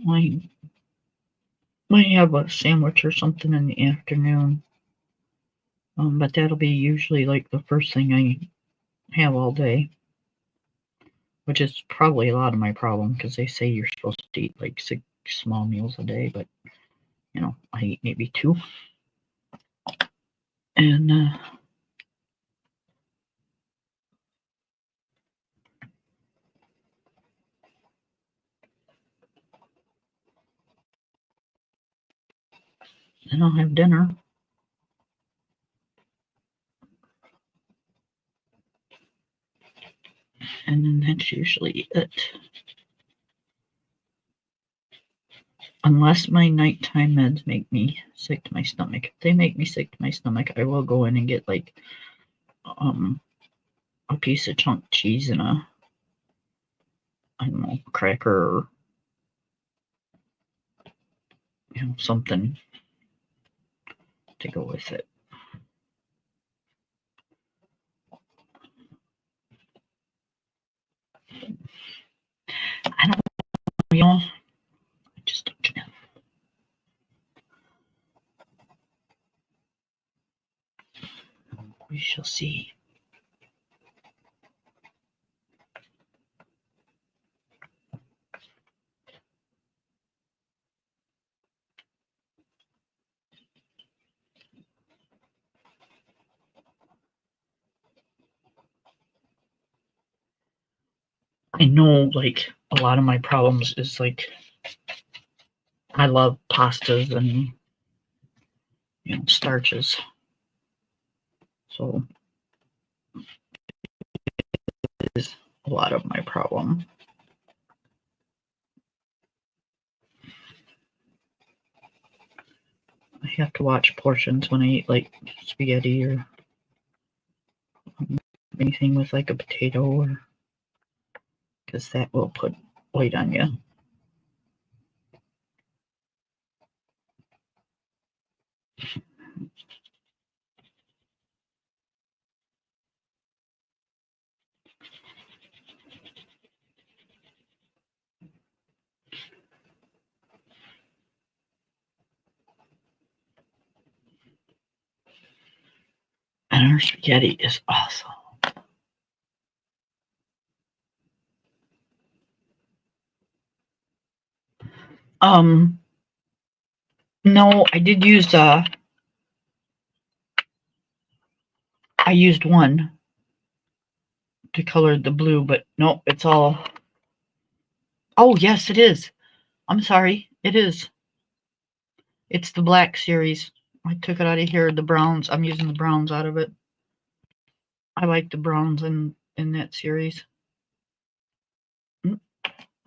I might have a sandwich or something in the afternoon. But that'll be usually like the first thing I have all day. Which is probably a lot of my problem, because they say you're supposed to eat like 6 small meals a day, but you know, I eat maybe 2. And then I'll have dinner. And then that's usually it. Unless my nighttime meds make me sick to my stomach. If they make me sick to my stomach, I will go in and get like a piece of chunk cheese and a, I don't know, cracker or, you know, something to go with it. I don't know, y'all. I just don't know. We shall see. I know, like, a lot of my problems is like, I love pastas and, you know, starches. So it is a lot of my problem. I have to watch portions when I eat like spaghetti or anything with like a potato, or because that will put weight on you. And our spaghetti is awesome. No, I did use I used one to color the blue, but no, it's all. Oh yes, it is. I'm sorry, it is. It's the black series. I took it out of here. The browns. I'm using the browns out of it. I like the browns in that series.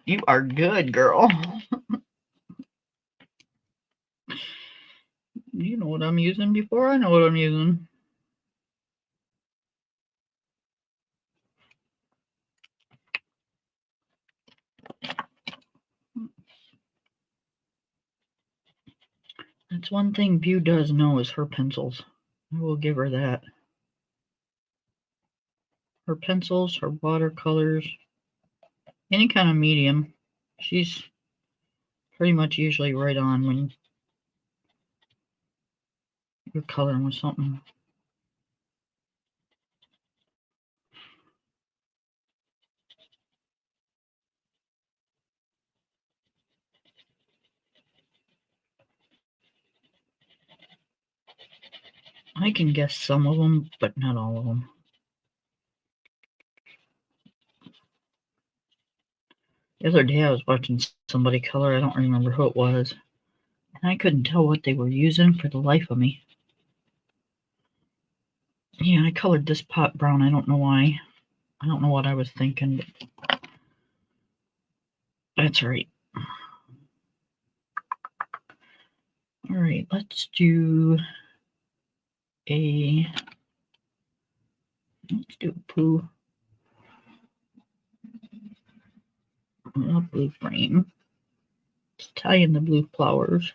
You are good, girl. You know what I'm using before I know what I'm using. That's one thing Beau does know, is her pencils. I will give her that. Her pencils, her watercolors, any kind of medium, she's pretty much usually right on when you're coloring with something. I can guess some of them, but not all of them. The other day I was watching somebody color, I don't remember who it was, and I couldn't tell what they were using for the life of me. Yeah, I colored this pot brown. I don't know why. I don't know what I was thinking, but that's right. All right, let's do a blue frame. Let's tie in the blue flowers.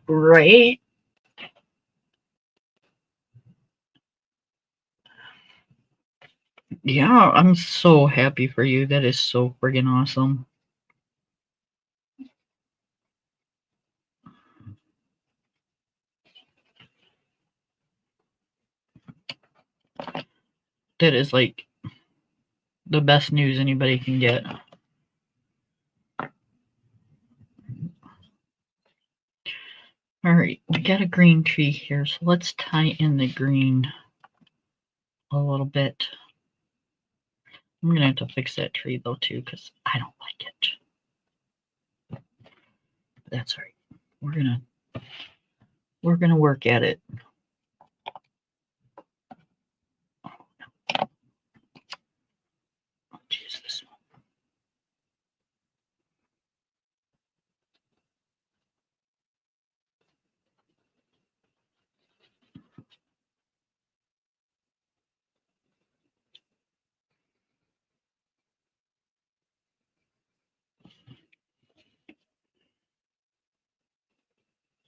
Right? Yeah, I'm so happy for you. That is so friggin' awesome. That is like the best news anybody can get. All right, we got a green tree here, so let's tie in the green a little bit. I'm gonna have to fix that tree though too, because I don't like it. That's all right. We're gonna work at it. Oh, no. Oh, geez, this one.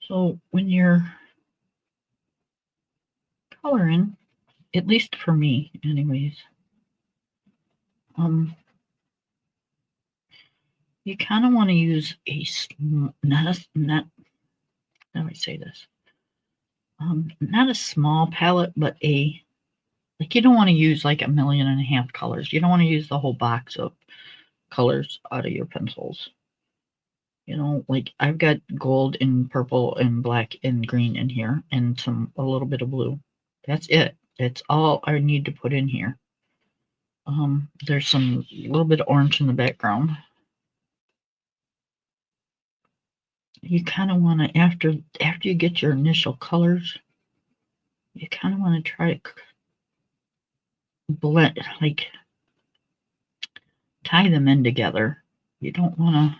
So when you're coloring, at least for me, anyways, you kind of want to use a not how do I say this? Not a small palette, but you don't want to use like 1.5 million colors. You don't want to use the whole box of colors out of your pencils. You know, like I've got gold and purple and black and green in here and a little bit of blue. That's it. That's all I need to put in here. There's a little bit of orange in the background. You kind of want to, after you get your initial colors, you kind of want to try to blend, like tie them in together. You don't want to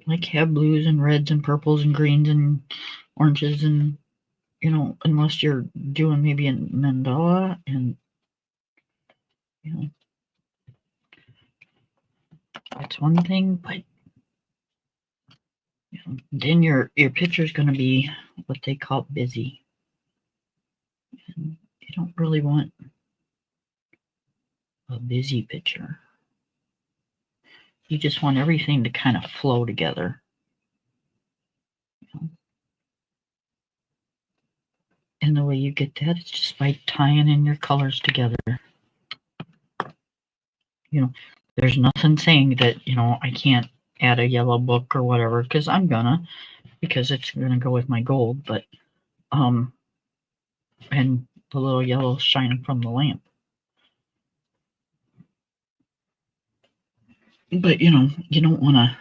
like have blues and reds and purples and greens and oranges, and unless you're doing maybe a mandala, and that's one thing, but then your picture is going to be what they call busy, and you don't really want a busy picture. You just want everything to kind of flow together. And the way you get that is just by tying in your colors together. There's nothing saying that, I can't add a yellow book or whatever, because I'm gonna, because it's gonna go with my gold, but and the little yellow shining from the lamp. But you don't want to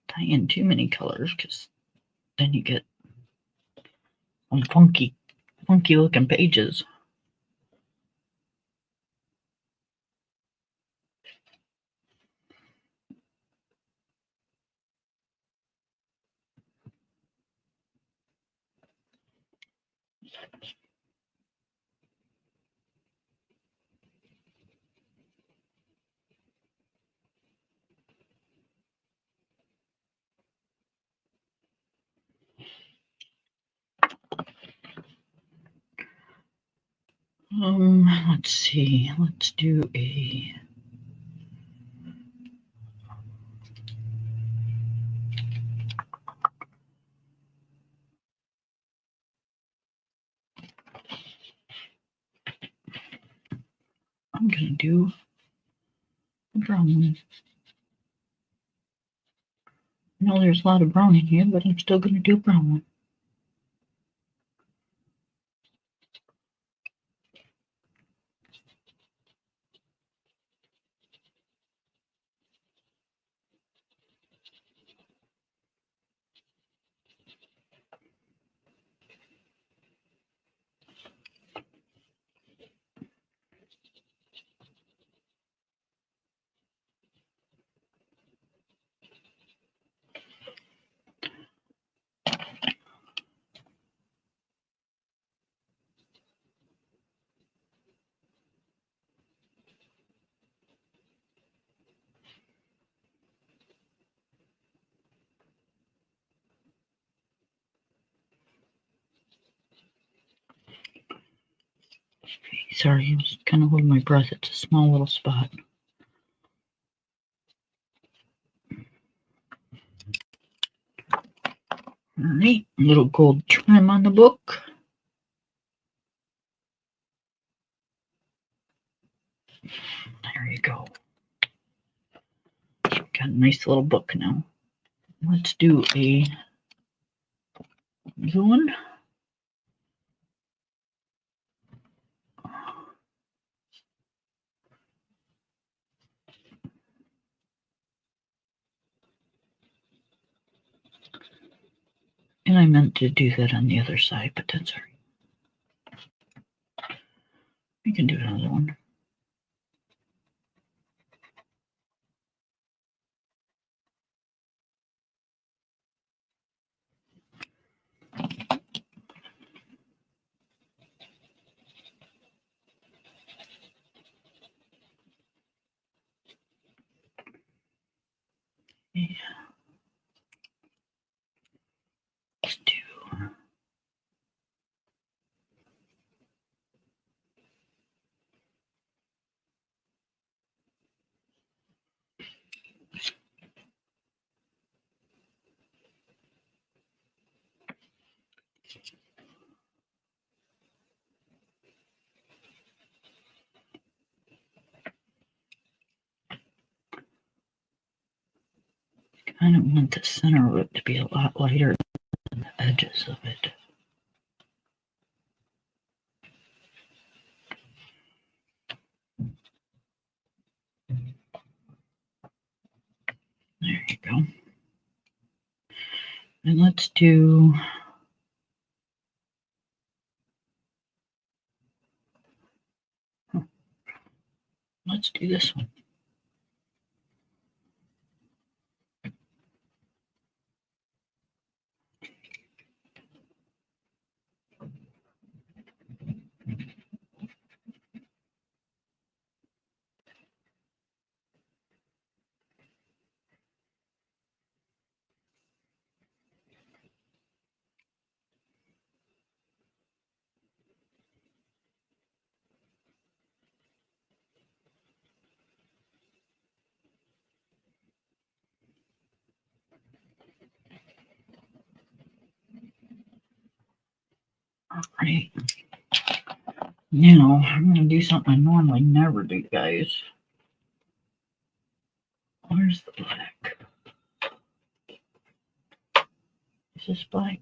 tie in too many colors, because then you get some funky looking pages. Let's see. Let's do a. I'm going to do a brown one. I know there's a lot of brown in here, but I'm still going to do a brown one. Sorry, I was kind of holding my breath. It's a small little spot. Alright, a little gold trim on the book. There you go. Got a nice little book now. Let's do a blue one. And I meant to do that on the other side, but that's all right. We can do another one. Yeah. Let's do I don't want the center of it to be a lot lighter than the edges of it. There you go. And let's do this one. All right. Now I'm going to do something I normally never do, guys. Where's the black? Is this black?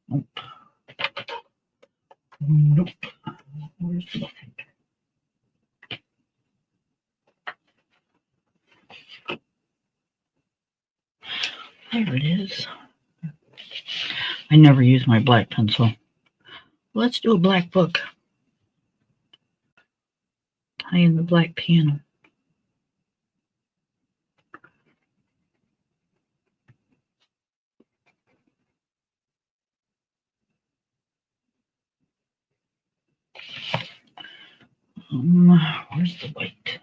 Nope. Nope. Where's the black? There it is. I never use my black pencil. Let's do a black book. Tie in the black panel. Where's the white?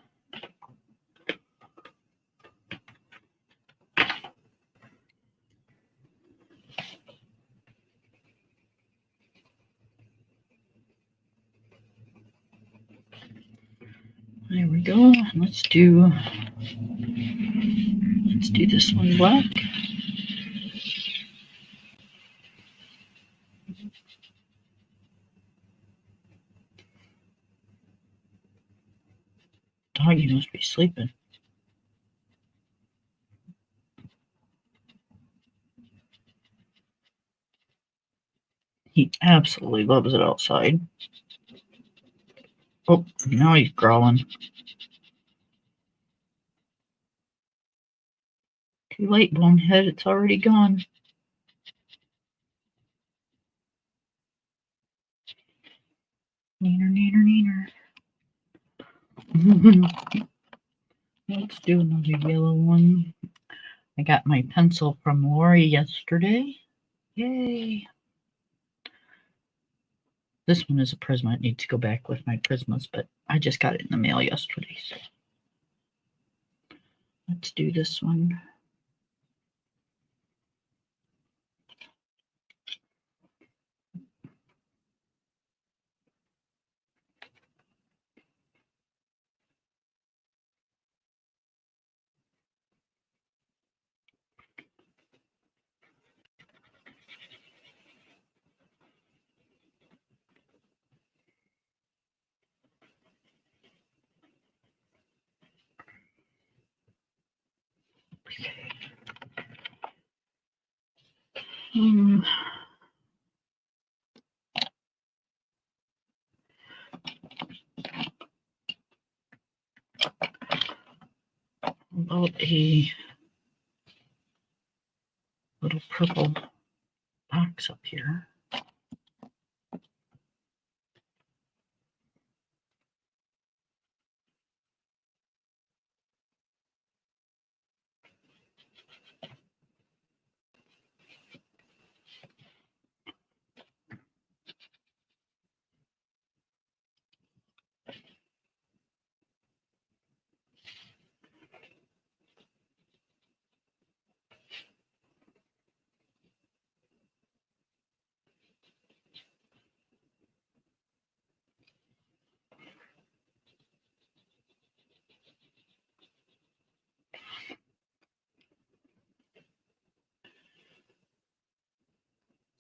There we go. Let's do this one black. Doggy must be sleeping. He absolutely loves it outside. Oh, now he's growling. Too late, bonehead. It's already gone. Neener, neener, neener. Let's do another yellow one. I got my pencil from Lori yesterday. Yay. This one is a Prisma. It needs to go back with my Prismas, but I just got it in the mail yesterday. So let's do this one. About a little purple box up here.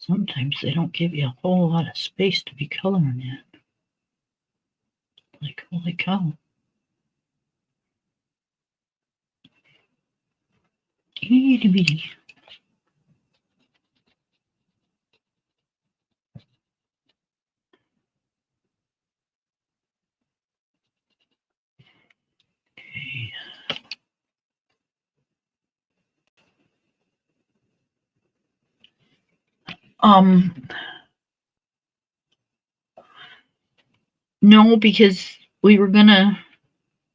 Sometimes they don't give you a whole lot of space to be coloring it. Like, holy cow. Itty bitty. Okay. No, because we were gonna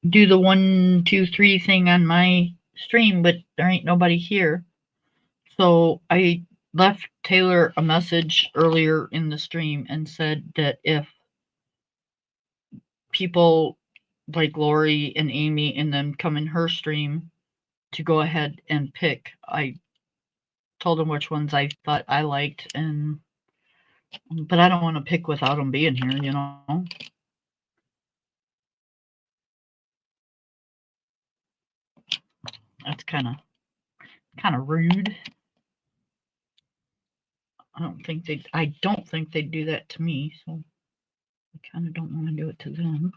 do the 1, 2, 3 thing on my stream, but there ain't nobody here. So I left Taylor a message earlier in the stream and said that if people like Lori and Amy and them come in her stream to go ahead and pick, I told them which ones I thought I liked, but I don't want to pick without them being here, you know. That's kind of rude. I don't think they'd do that to me, so I kind of don't want to do it to them.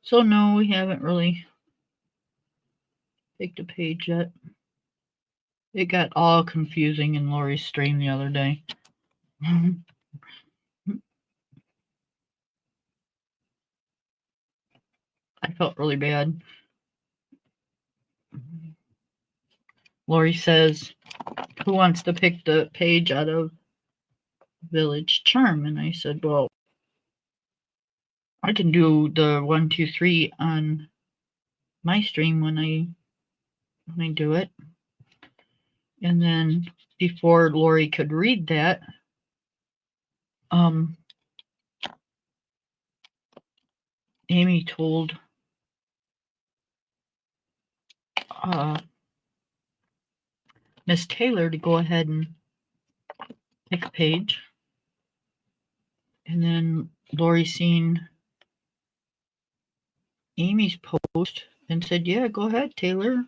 So no, we haven't really picked a page yet. It got all confusing in Lori's stream the other day. I felt really bad. Lori says, who wants to pick the page out of Village Charm? And I said, well, I can do the 1, 2, 3 on my stream when I do it. And then before Lori could read that, Amy told Miss Taylor to go ahead and pick a page. And then Lori seen Amy's post and said, yeah, go ahead, Taylor.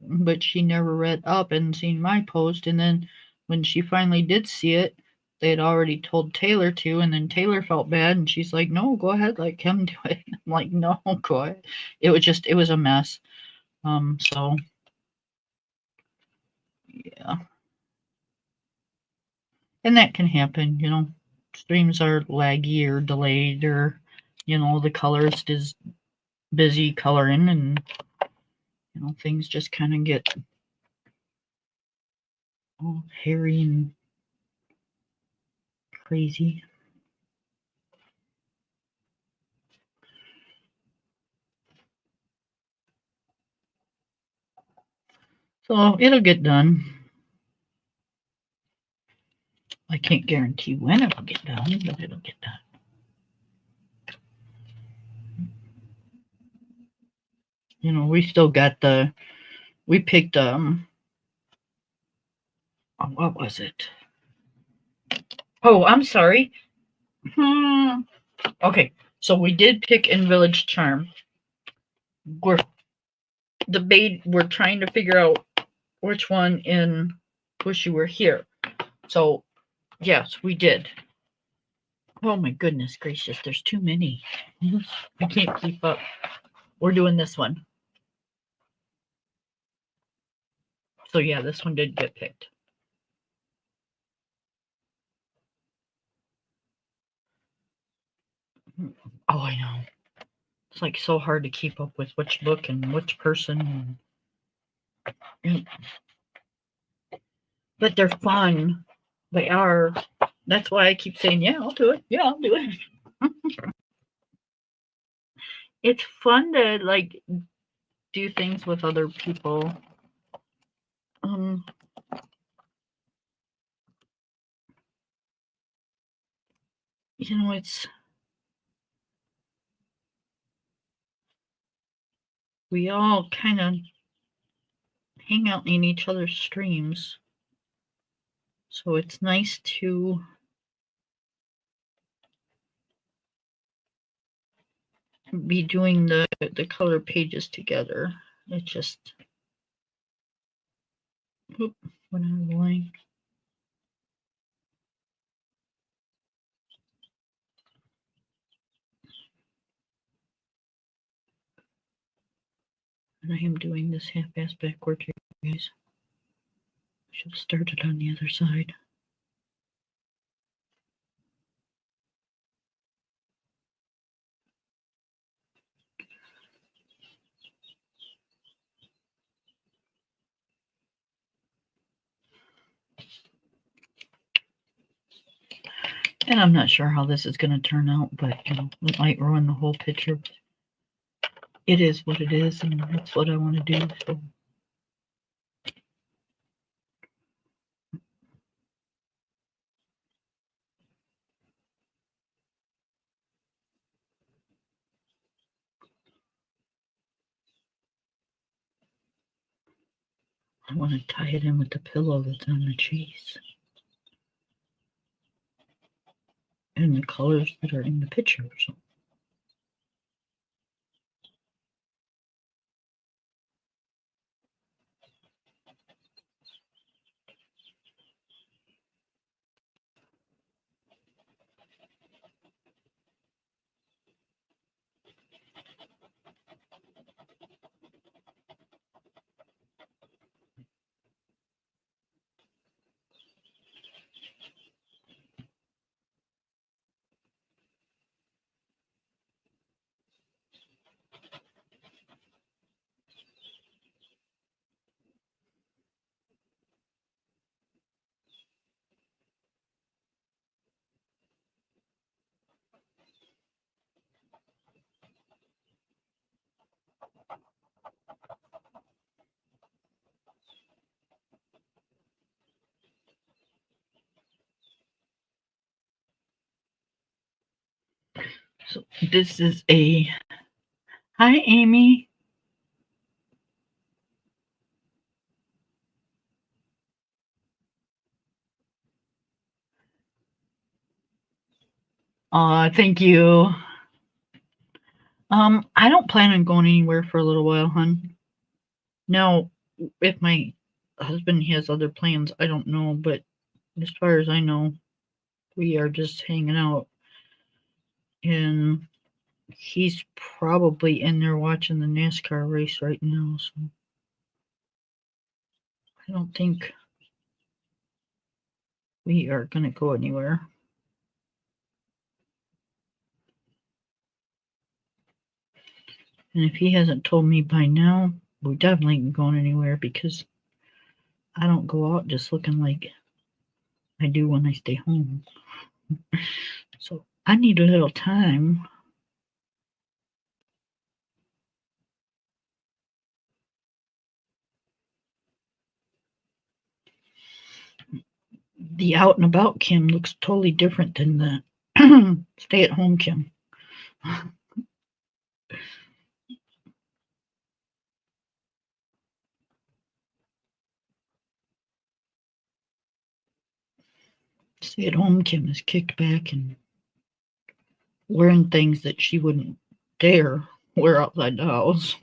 But she never read up and seen my post. And then when she finally did see it, they had already told Taylor to, and then Taylor felt bad, and she's like, no, go ahead, like him do it. I'm like, no, go ahead. It was a mess. So yeah. And that can happen, you know. Streams are laggy or delayed, or you know, the colorist is busy coloring, and you know, things just kind of get all hairy and crazy. So it'll get done. I can't guarantee when it'll get done, but it'll get done. You know, we still got we picked what was it? Oh, I'm sorry. Okay, so we did pick in Village Charm. We're we're trying to figure out which one in Wish You Were Here. So yes, we did. Oh my goodness gracious, there's too many. I can't keep up. We're doing this one. So yeah, this one did get picked. Oh, I know. It's like so hard to keep up with which book and which person. But they're fun. They are. That's why I keep saying, yeah, I'll do it. Yeah, I'll do it. It's fun to like do things with other people. You know, we all kind of hang out in each other's streams. So it's nice to be doing the color pages together. It just went out of the line. And I am doing this half-ass backwards here, guys. I should have started on the other side. And I'm not sure how this is going to turn out, but you know, it might ruin the whole picture. It is what it is, and that's what I want to do. So. I want to tie it in with the pillow that's on the chase. And the colors that are in the picture. So. So this is a, hi Amy. Thank you. I don't plan on going anywhere for a little while, hon. Now, if my husband has other plans, I don't know, but as far as I know, we are just hanging out. And he's probably in there watching the NASCAR race right now, so I don't think we are going to go anywhere. And if he hasn't told me by now, we definitely ain't going anywhere because I don't go out just looking like I do when I stay home. So I need a little time. The out and about Kim looks totally different than the stay at home Kim. Stay at home Kim is kicked back and wearing things that she wouldn't dare wear outside the house.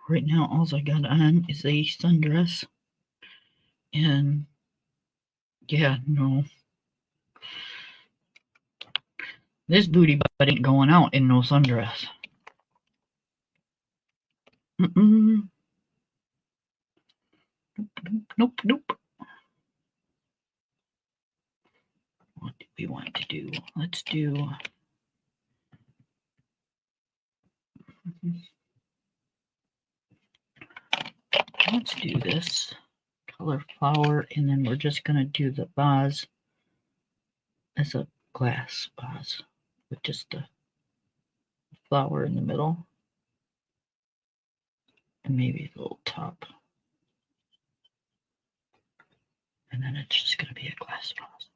Right now, all I got on is a sundress. And yeah, no. This booty butt ain't going out in no sundress. Mm-mm. Nope, nope. What do we want to do? Let's do. Let's do this color flower, and then we're just gonna do the vase as a glass vase with just the flower in the middle, and maybe a little top, and then it's just gonna be a glass vase.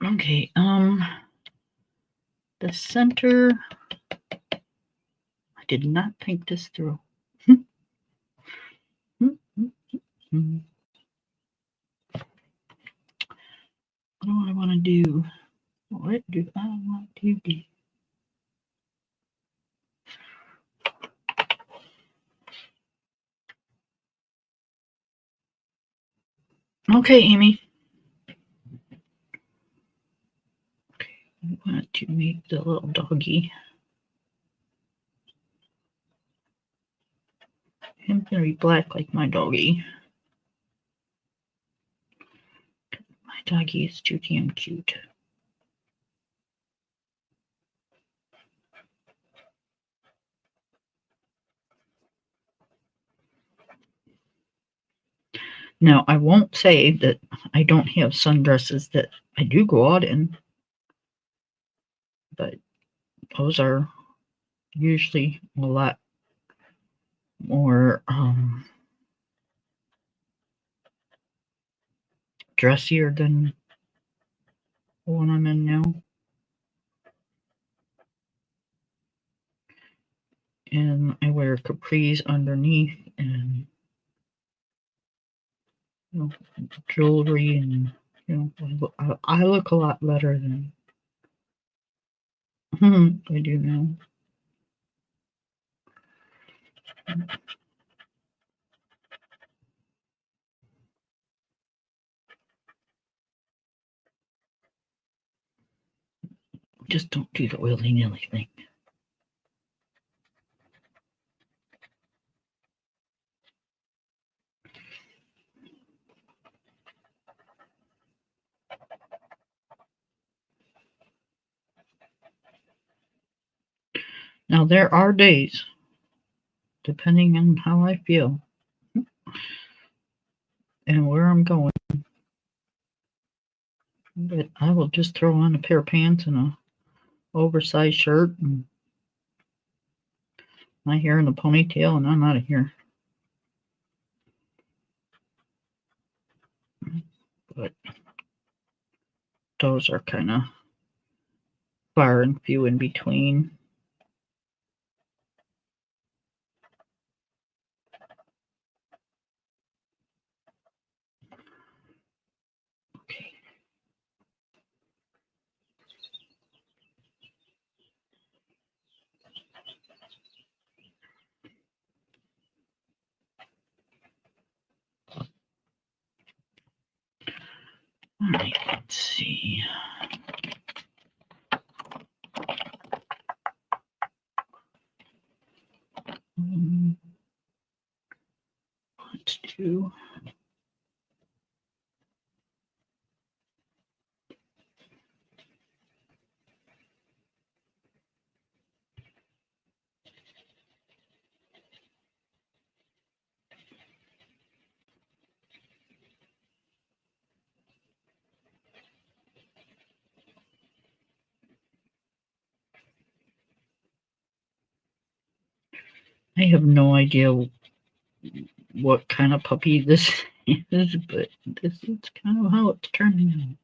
Okay, the center, I did not think this through. What do I want to do? What do I want to do? Okay, Amy. Okay, I want to make the little doggy. Him gonna be black like my doggy. My doggy is too damn cute. Now, I won't say that I don't have sundresses that I do go out in, but those are usually a lot more dressier than the one I'm in now. And I wear capris underneath and jewelry, and I look a lot better than I do now. Just don't do the willy-nilly thing. Now, there are days, depending on how I feel and where I'm going, but I will just throw on a pair of pants and a oversized shirt and my hair in a ponytail, and I'm out of here. But those are kind of far and few in between. Okay. All right, let's see. Let's do. I have no idea what kind of puppy this is, but this is kind of how it's turning out.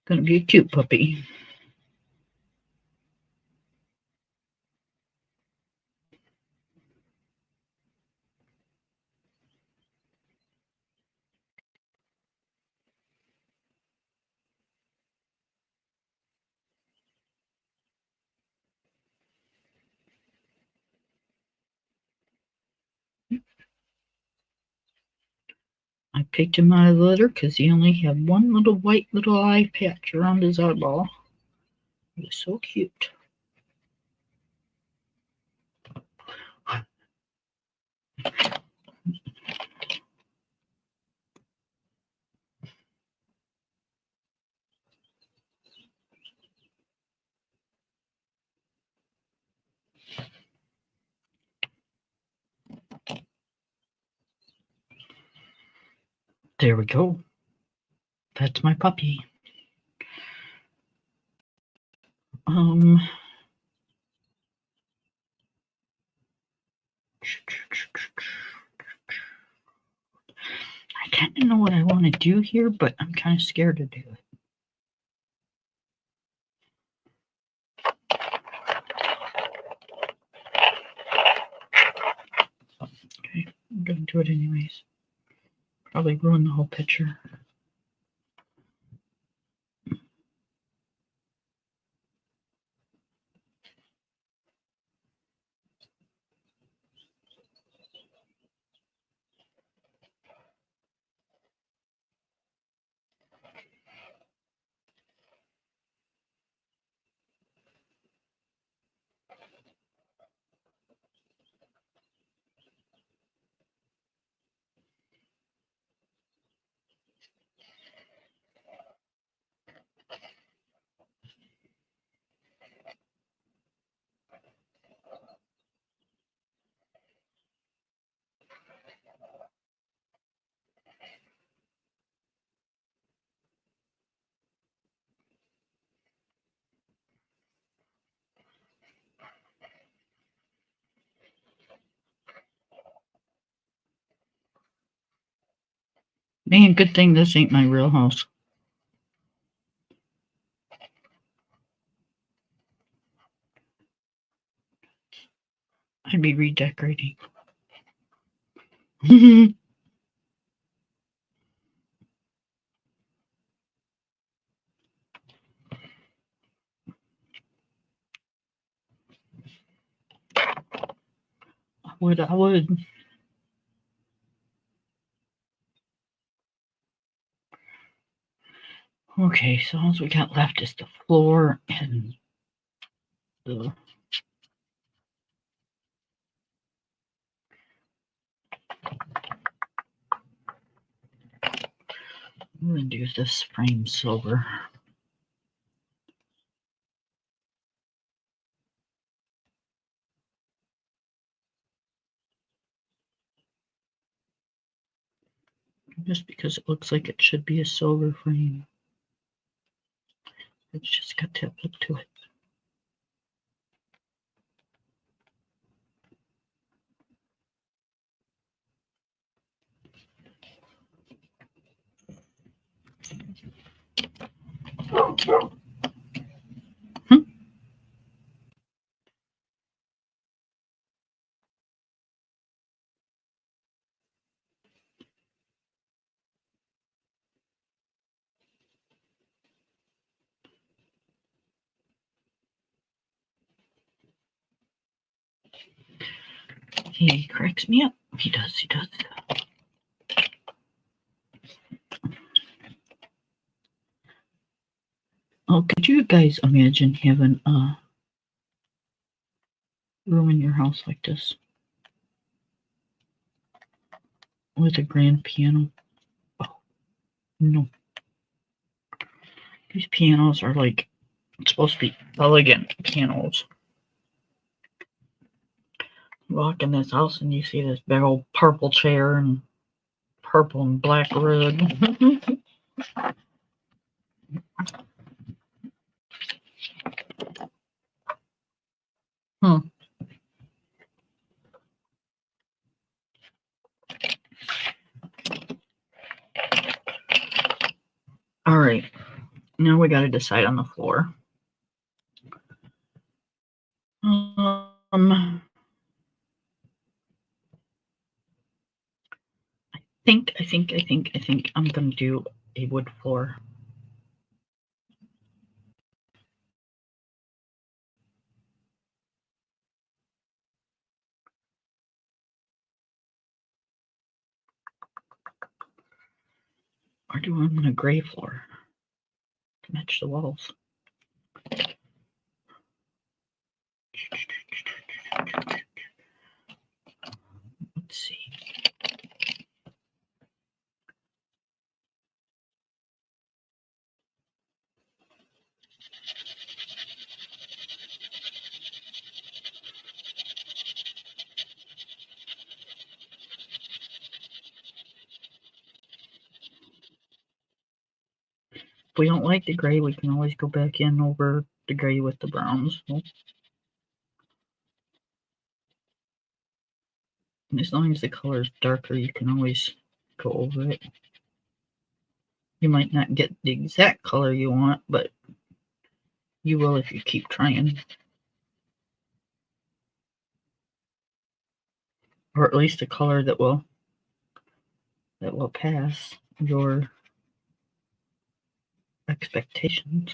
Gonna be a cute puppy. I picked him out of the litter because he only had one little white little eye patch around his eyeball. He was so cute. There we go. That's my puppy. I kind of know what I want to do here, but I'm kind of scared to do it. Okay, I'm gonna do it anyways. Probably ruin the whole picture. Man, good thing this ain't my real house. I'd be redecorating. I would. Okay, so all we got left is the floor and the I'm going to do this frame silver. Just because it looks like it should be a silver frame. It's just got that look to it. He cracks me up. He does, he does. Oh, could you guys imagine having a room in your house like this? With a grand piano? Oh, no. These pianos are like, supposed to be elegant pianos. You walk in this house and you see this big old purple chair and purple and black rug. All right, now we got to decide on the floor. I think I'm gonna do a wood floor. Or do I want a gray floor to match the walls? Let's see. If we don't like the gray, we can always go back in over the gray with the browns. As long as the color is darker, you can always go over it. You might not get the exact color you want, but you will if you keep trying. Or at least a color that will pass your expectations.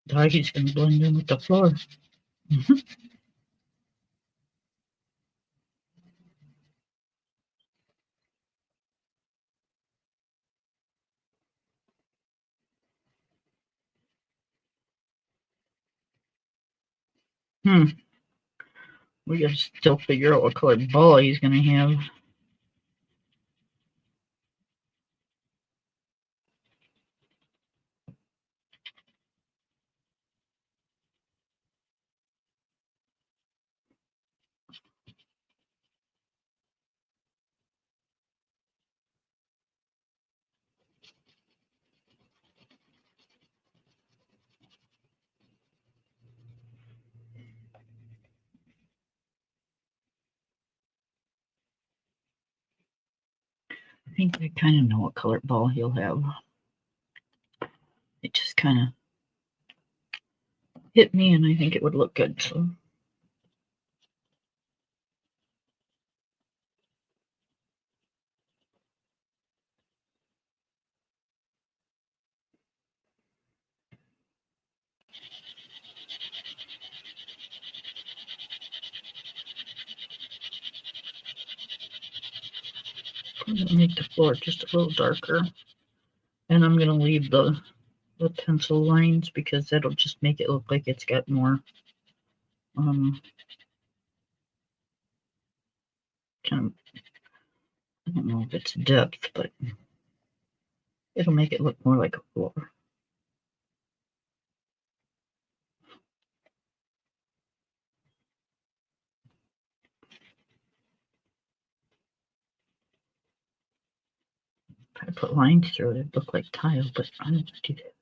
Doggy's gonna blend in with the floor. We gotta still figure out what colored ball he's gonna have. I think I kind of know what colored ball he'll have. It just kind of hit me, and I think it would look good. So. make the floor just a little darker. And I'm going to leave the pencil lines because that'll just make it look like it's got more kind of, I don't know if it's depth, but it'll make it look more like a floor. If I put lines through it, it'd look like tile, but I don't do that.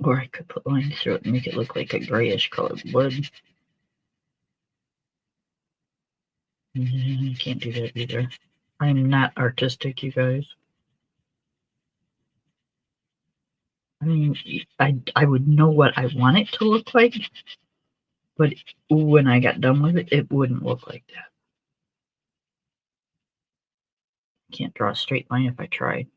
Or I could put lines through it and make it look like a grayish colored wood. I can't do that either. I'm not artistic, you guys. I mean, I would know what I want it to look like, but when I got done with it, it wouldn't look like that. Can't draw a straight line if I tried.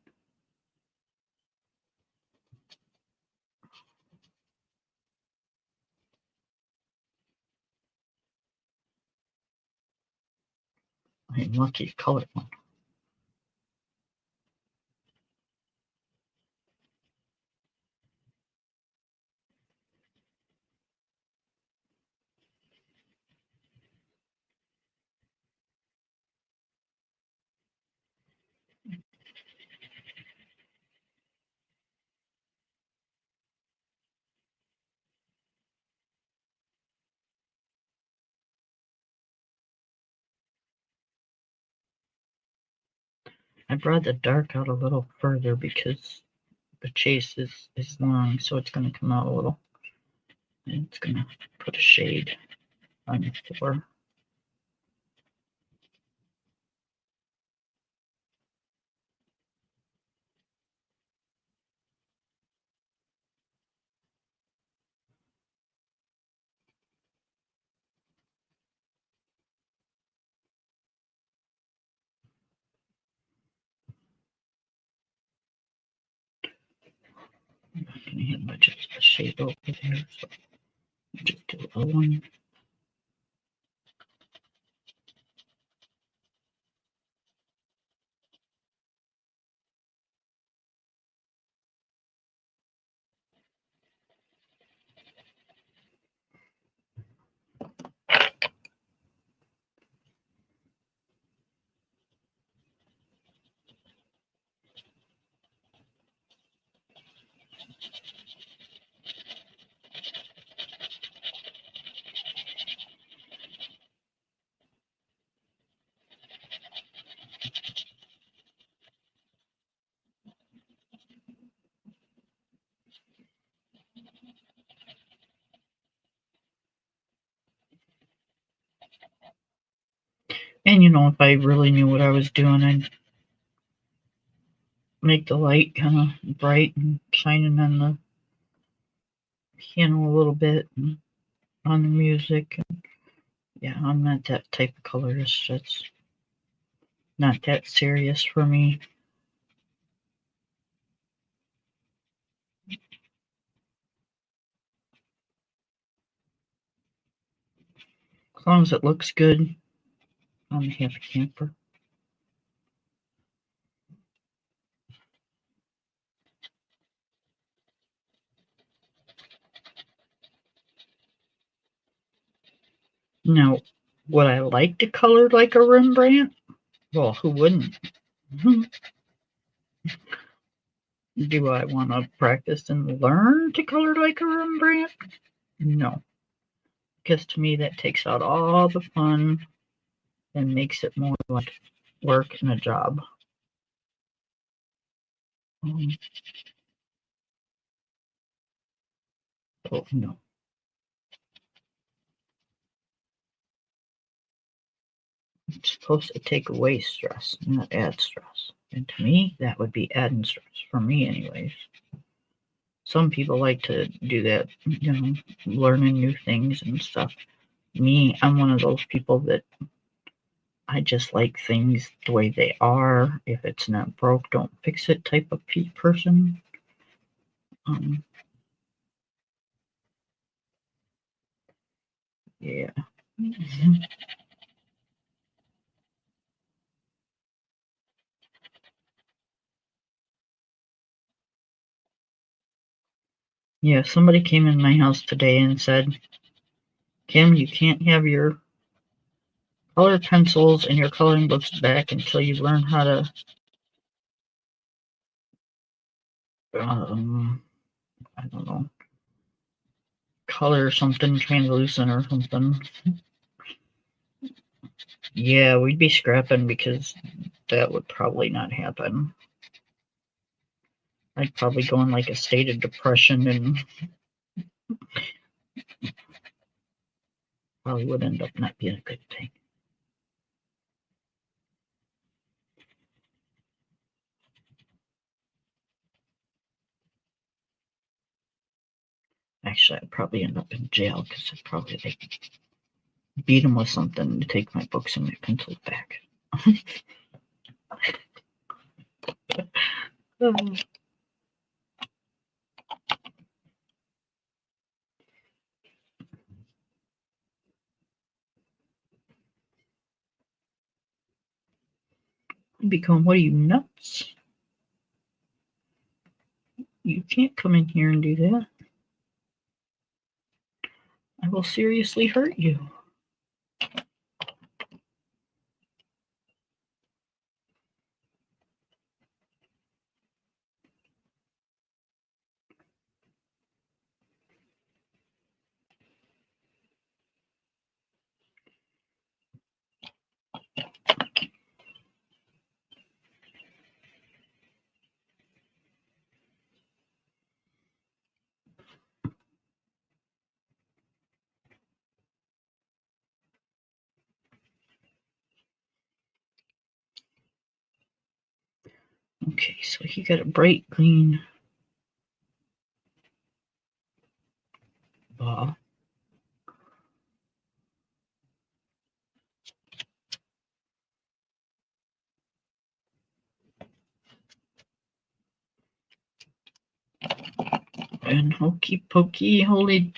I'm lucky to color one. I brought the dark out a little further because the chase is long, so it's going to come out a little. And it's going to put a shade on the floor. I'm not going to have much of a shade over there, so I'll just do a one. And if I really knew what I was doing, I'd make the light kind of bright and shining on the piano a little bit and on the music. And yeah, I'm not that type of colorist. That's not that serious for me. As long as it looks good, I'm a happy camper. Now, would I like to color like a Rembrandt? Well, who wouldn't? Do I want to practice and learn to color like a Rembrandt? No. Because to me, that takes out all the fun and makes it more like work and a job. Oh, no. It's supposed to take away stress, not add stress. And to me, that would be adding stress, for me anyways. Some people like to do that, learning new things and stuff. Me, I'm one of those people that I just like things the way they are. If it's not broke, don't fix it type of person. Yeah. Yeah, somebody came in my house today and said, Kim, you can't have your color pencils and your coloring books back until you learn how to I don't know, color something translucent or something. Yeah, we'd be scrapping because that would probably not happen. I'd probably go in like a state of depression and probably would end up not being a good thing. Actually, I'd probably end up in jail because I'd probably beat him with something to take my books and my pencils back. Become, what are you, nuts? You can't come in here and do that. I will seriously hurt you. Okay, so he got a bright green ball. And hokey pokey, holy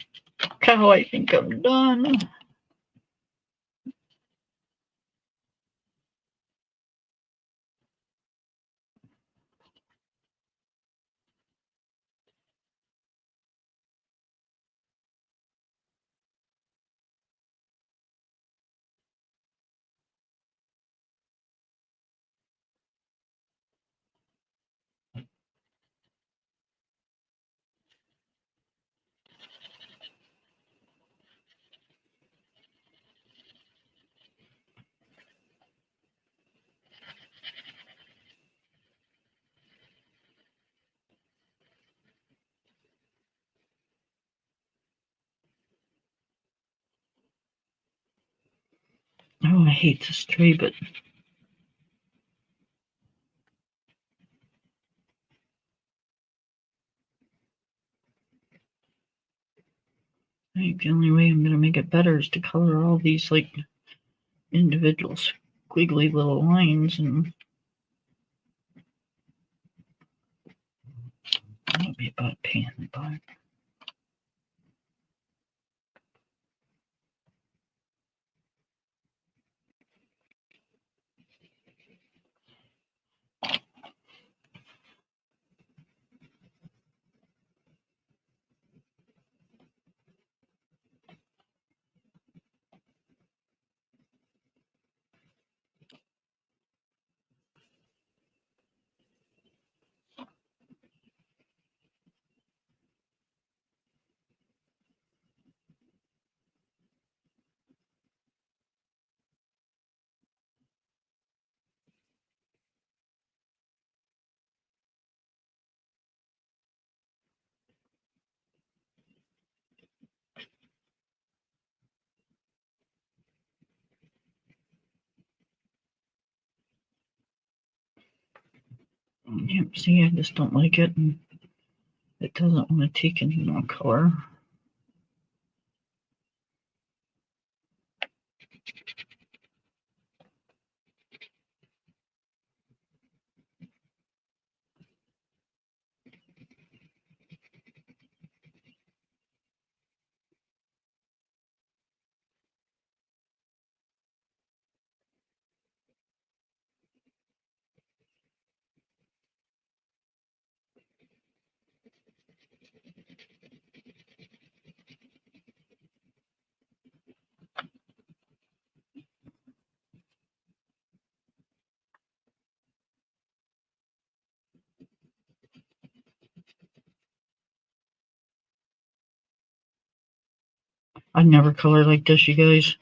cow, I think I'm done. Oh, I hate this tree, but I think the only way I'm going to make it better is to color all these like individual squiggly little lines, and that'll be about a pain in the butt. Yep, see, I just don't like it, and it doesn't want to take any more color. I never color like this, you guys.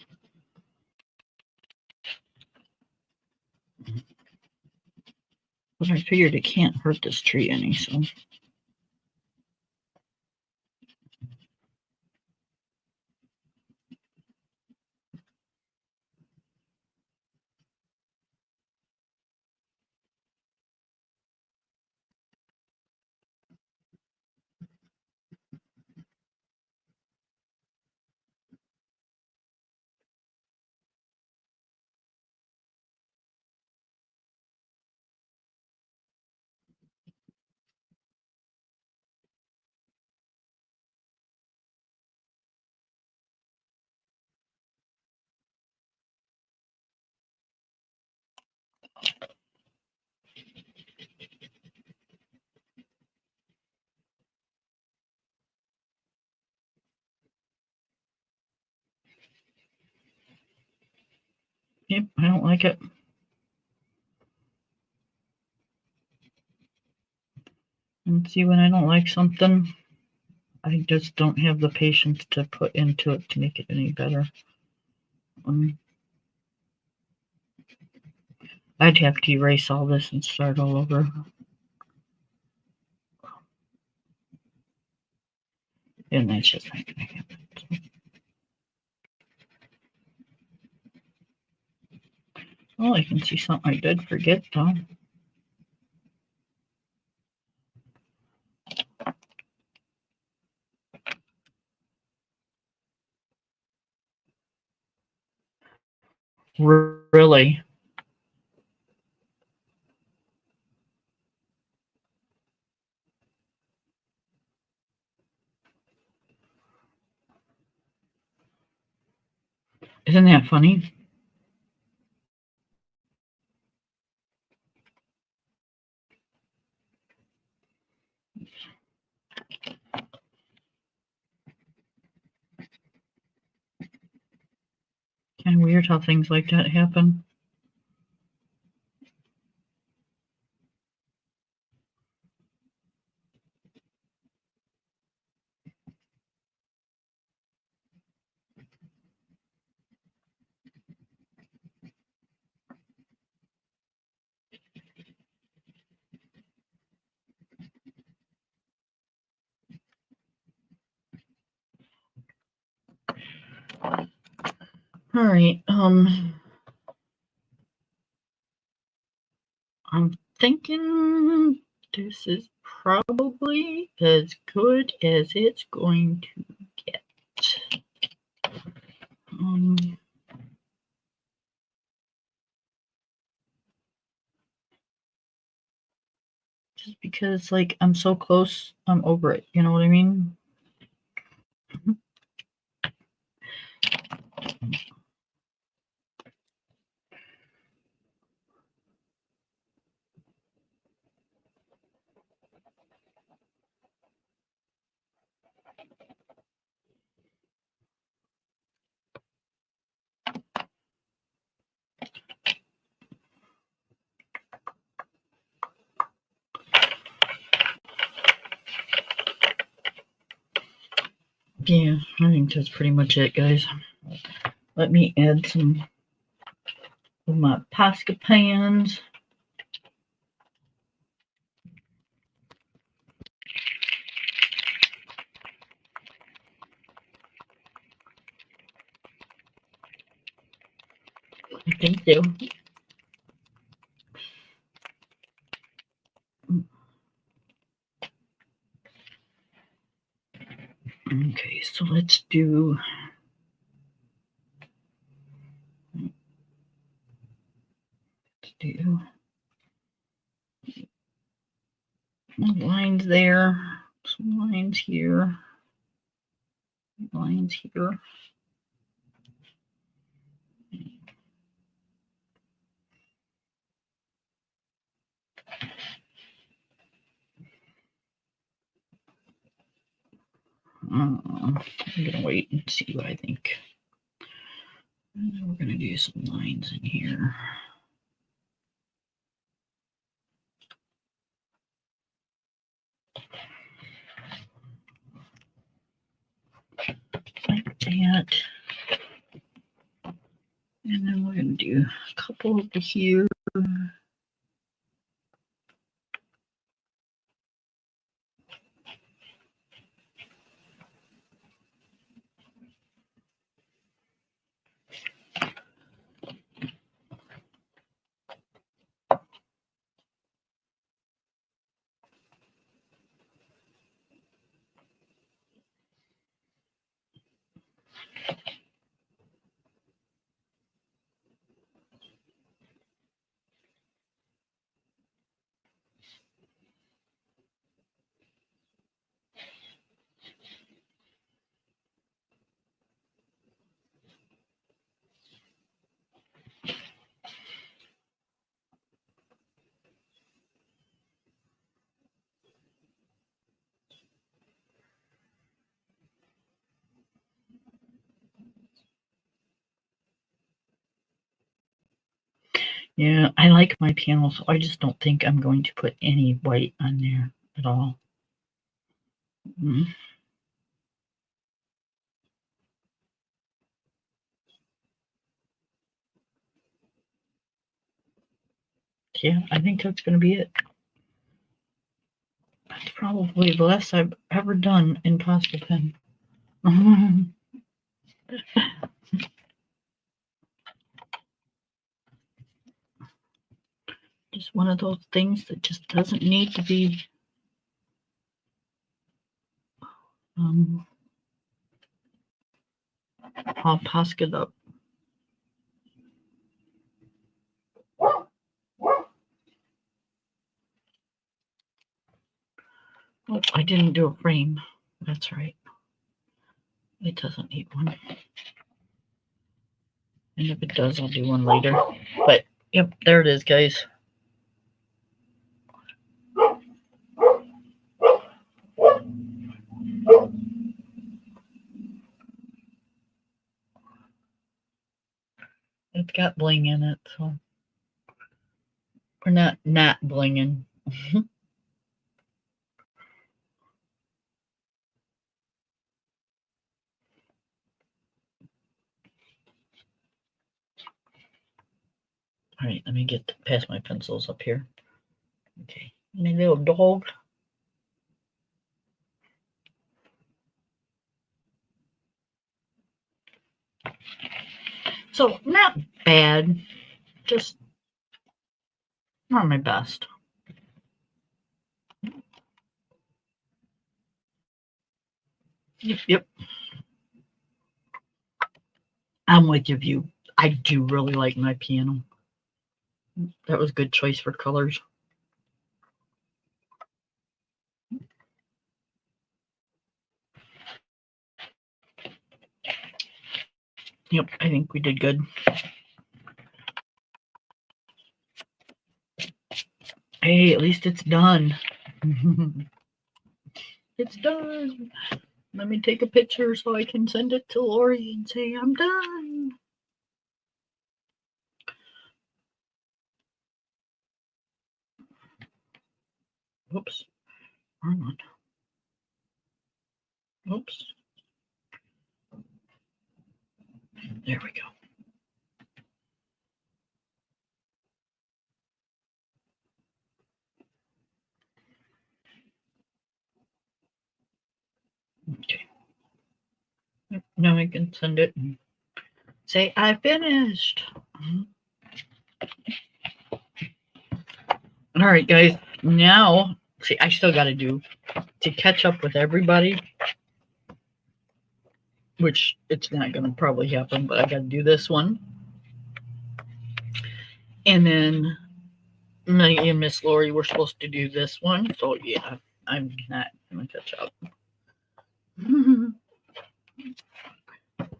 But I figured it can't hurt this tree any, so. Yep, I don't like it. And see, when I don't like something, I just don't have the patience to put into it to make it any better. I'd have to erase all this and start all over. And that's just not going to happen. Well, I can see something I did forget, though. Really? Isn't that funny? Kind of weird how things like that happen. All right. I'm thinking this is probably as good as it's going to get. Just because, like, I'm so close, I'm over it. You know what I mean? Yeah, I think that's pretty much it, guys. Let me add some of my Posca pans. I think so. Okay, so let's do lines there, some lines here, lines here. I'm gonna wait and see what I think. We're gonna do some lines in here. Like that. And then we're going to do a couple over here. Yeah, I like my panel, so I just don't think I'm going to put any white on there at all. Yeah, I think that's going to be it. That's probably the less I've ever done in Postal Pen. Just one of those things that just doesn't need to be all Posca'd up. Oh, I didn't do a frame. That's right. It doesn't need one. And if it does, I'll do one later. But, yep, there it is, guys. It's got bling in it, so we're not blinging. All right, let me get past my pencils up here. Okay, my little dog. So, not bad, just not my best. Yep. I'm with you. I do really like my piano. That was a good choice for colors. Yep, I think we did good. Hey, at least it's done. It's done. Let me take a picture so I can send it to Lori and say I'm done. Oops. Wrong one. Oops. There we go. Okay. Now I can send it and say I finished. All right, guys. Now, see, I still got to do to catch up with everybody, which it's not going to probably happen, but I got to do this one. And then me and Miss Lori were supposed to do this one. So, yeah, I'm not going to catch up.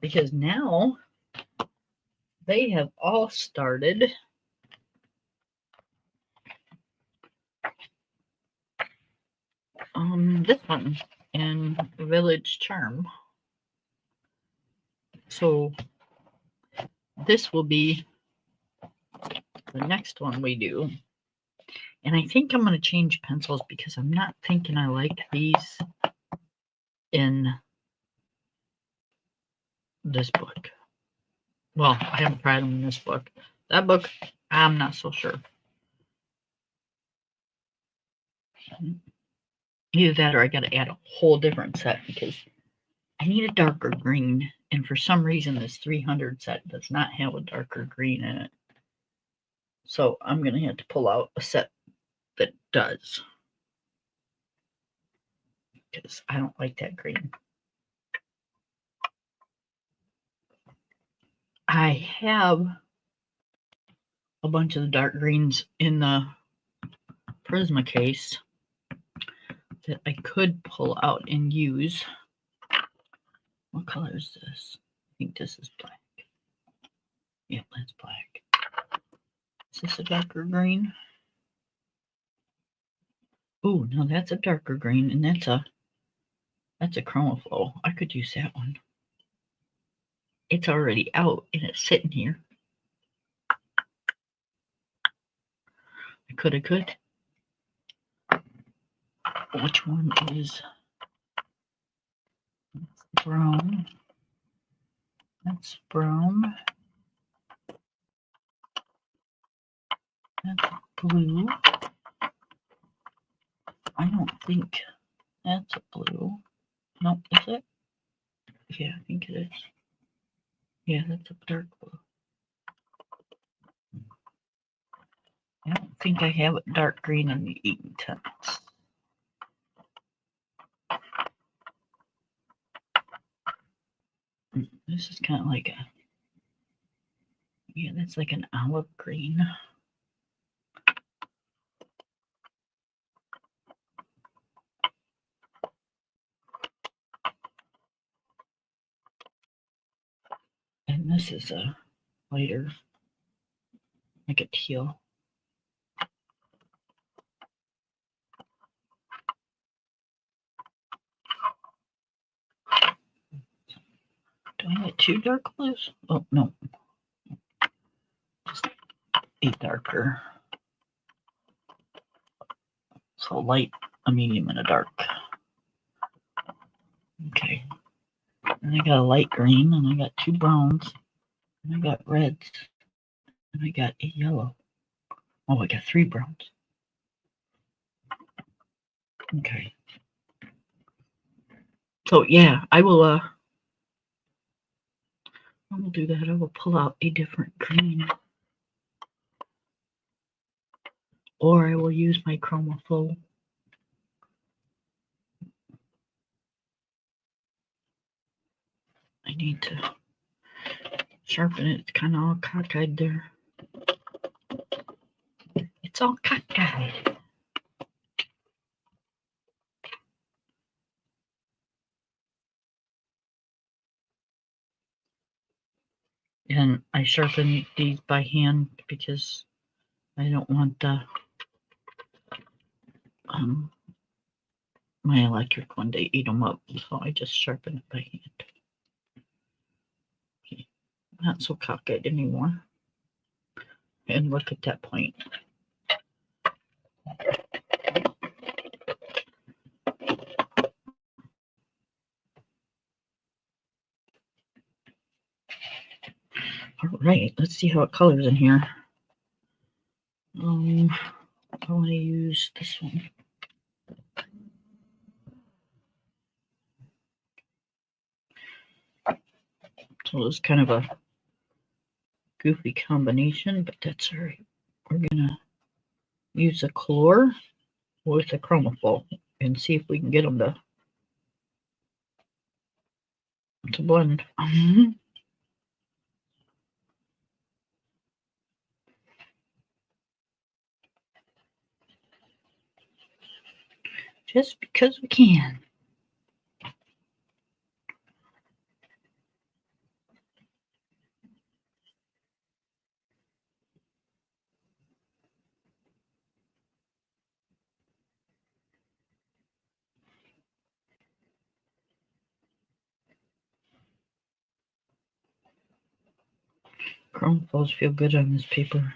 Because now they have all started this one in Village Charm. So this will be the next one we do. And I think I'm going to change pencils because I'm not thinking I like these in this book. Well, I haven't tried them in this book. That book, I'm not so sure. Either that or I got to add a whole different set because I need a darker green. And for some reason, this 300 set does not have a darker green in it. So I'm going to have to pull out a set that does. Because I don't like that green. I have a bunch of the dark greens in the Prisma case that I could pull out and use. What color is this? I think this is black. Yep, that's black. Is this a darker green? Ooh, no, that's a darker green, and that's a Chromaflow. I could use that one. It's already out, and it's sitting here. I could. Which one is brown? That's brown. That's blue. I don't think that's a blue. Nope, is it? Yeah, I think it is. Yeah, that's a dark blue. I don't think I have a dark green in the Eaton Tenants. This is kind of like a, yeah, that's like an olive green. And this is a lighter, like a teal. Do I get two dark blues? Oh, no. Just a darker. So light, a medium, and a dark. Okay. And I got a light green, and I got two browns, and I got reds, and I got a yellow. Oh, I got three browns. Okay. So yeah, I will do that. I will pull out a different green. Or I will use my Chromaflow. I need to sharpen it. It's kind of all cockeyed there. It's all cockeyed. And I sharpen these by hand because I don't want the my electric one to eat them up. So I just sharpen it by hand. Okay. Not so cockeyed anymore. And look at that point. All right, let's see how it colors in here. I want to use this one. So it's kind of a goofy combination, but that's all right. We're gonna use a color with a Chromaflow and see if we can get them to blend. Just because we can. Chromaflows feel good on this paper.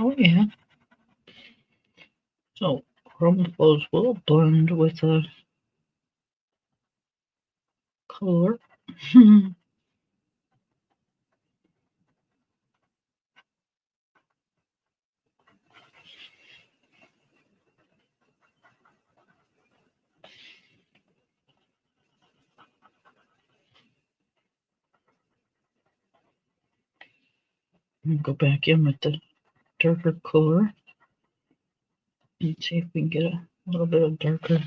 Oh yeah. So chrome flows will blend with a color. Go back in with the darker color and see if we can get a little bit of darker.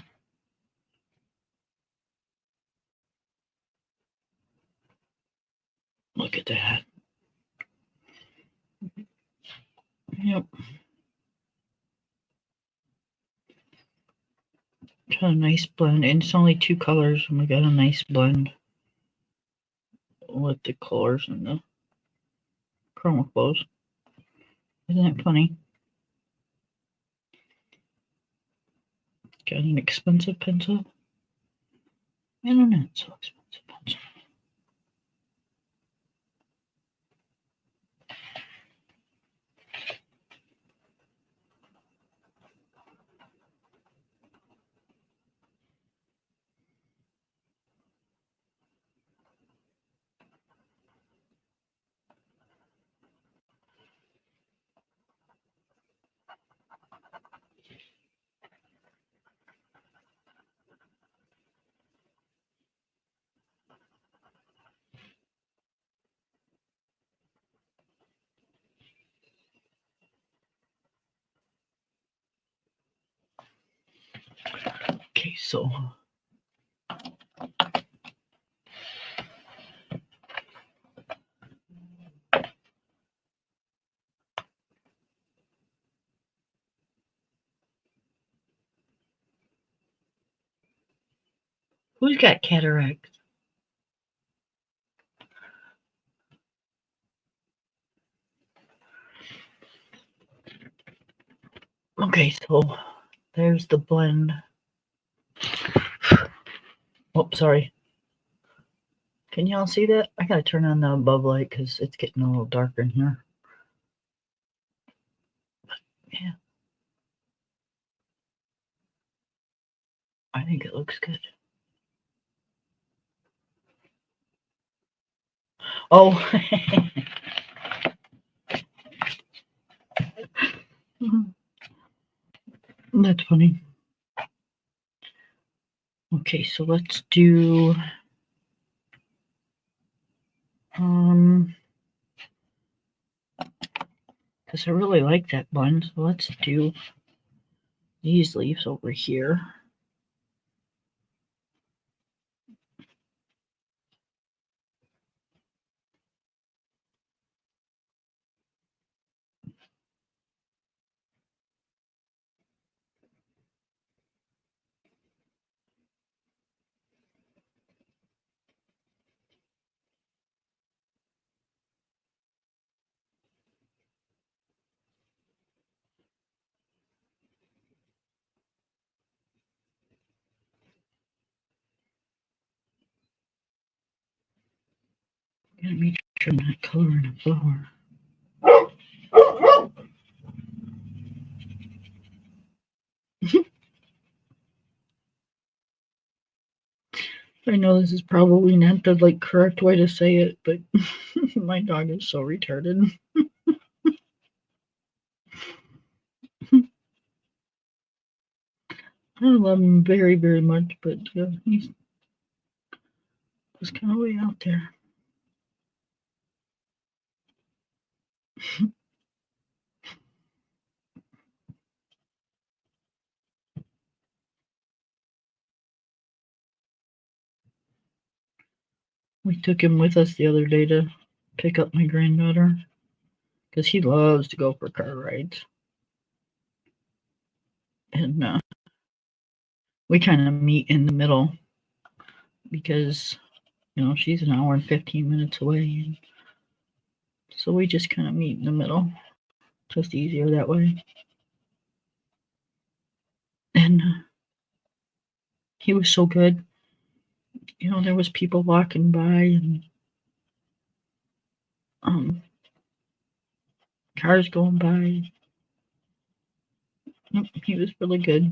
Look at that. Yep. Got a nice blend, and it's only 2 colors, and we got a nice blend with the colors and the chroma flows. Isn't that funny? Got an expensive pencil and a not so expensive pencil. Okay, so who's got cataracts? Okay, so there's the blend. Oh, sorry. Can y'all see that? I gotta turn on the above light because it's getting a little darker in here. But, yeah. I think it looks good. Oh. That's funny. Okay, so let's do because I really like that blend, so let's do these leaves over here. Gotta make sure I'm not coloring a flower. I know this is probably not the correct way to say it, but my dog is so retarded. I love him very, very much, but he's just kind of way out there. We took him with us the other day to pick up my granddaughter because he loves to go for car rides. And we kind of meet in the middle because, she's an hour and 15 minutes away. And so we just kind of meet in the middle. Just easier that way. And he was so good. There was people walking by and cars going by. He was really good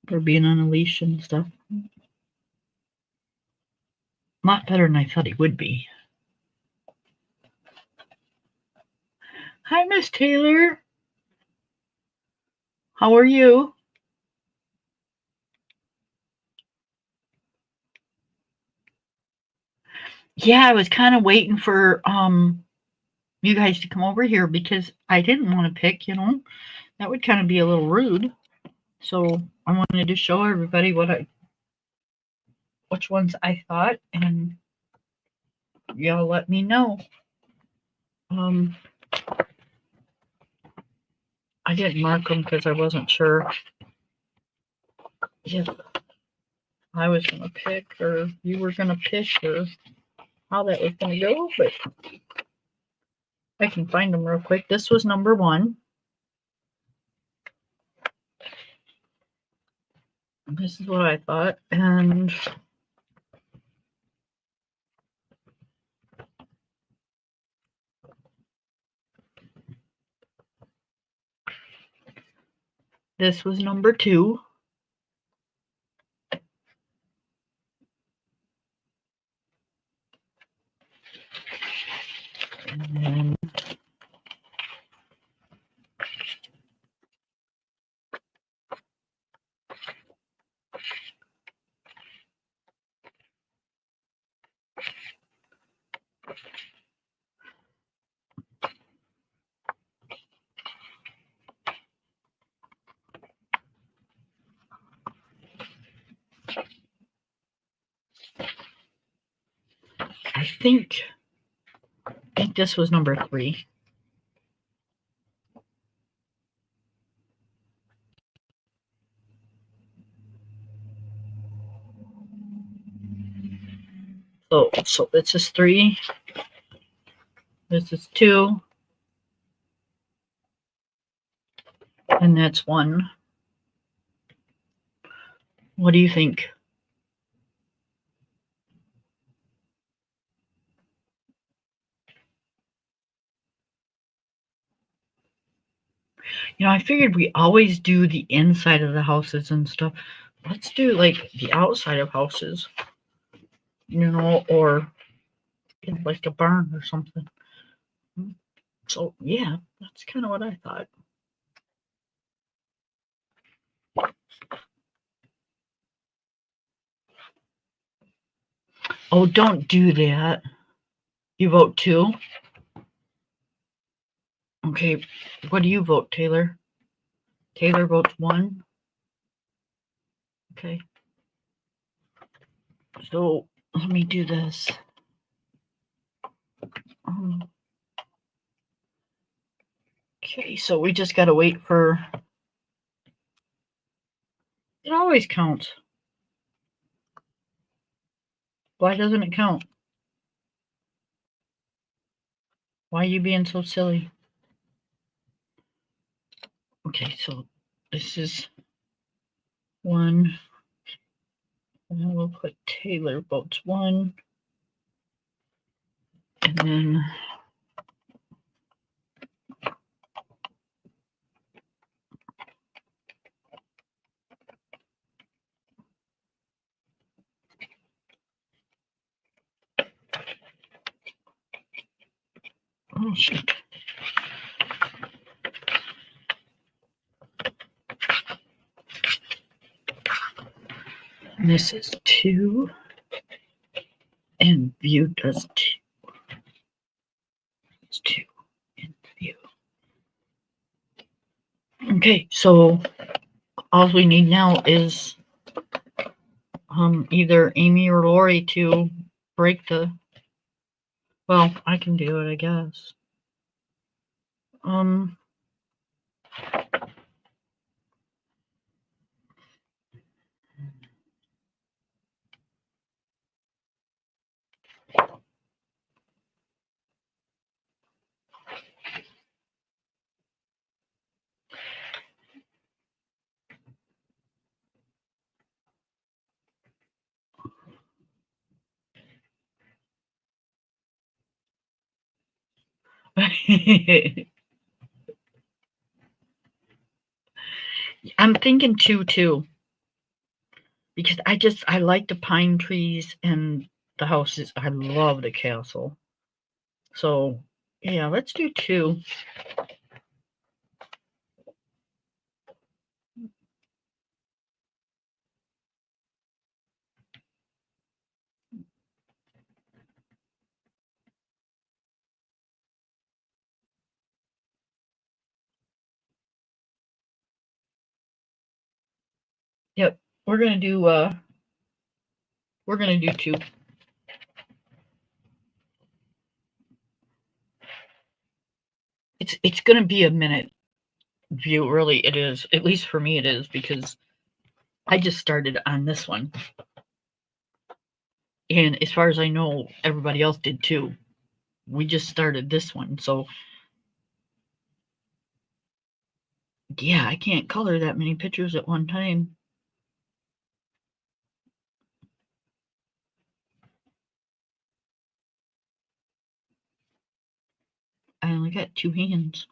for being on a leash and stuff. A lot better than I thought he would be. Hi, Miss Taylor. How are you? Yeah, I was kind of waiting for you guys to come over here because I didn't want to pick, That would kind of be a little rude. So I wanted to show everybody which ones I thought, and y'all let me know. I didn't mark them because I wasn't sure if I was going to pick or you were going to pick or how that was going to go, but I can find them real quick. This was number 1. This is what I thought, and this was number 2. And then I think this was number 3. So this is 3. This is 2. And that's 1. What do you think? I figured we always do the inside of the houses and stuff. Let's do like the outside of houses, or like a barn or something. So yeah, that's kind of what I thought. Oh, don't do that. You vote 2? Okay, what do you vote, Taylor? Taylor votes 1. Okay. So let me do this. Okay, so we just got to wait for... It always counts. Why doesn't it count? Why are you being so silly? Okay, so this is 1. And then we'll put Taylor votes 1. And then oh shit. And this is 2. And view does 2. It's 2 in view. Okay, so all we need now is either Amy or Lori to break the... Well, I can do it, I guess. I'm thinking 2 too. Because I like the pine trees and the houses. I love the castle. So yeah, let's do 2. Yep, we're gonna do 2. It's gonna be a minute view, really. It is. At least for me, it is because I just started on this one, and as far as I know, everybody else did too. We just started this one, so yeah, I can't color that many pictures at one time. I only got 2 hands.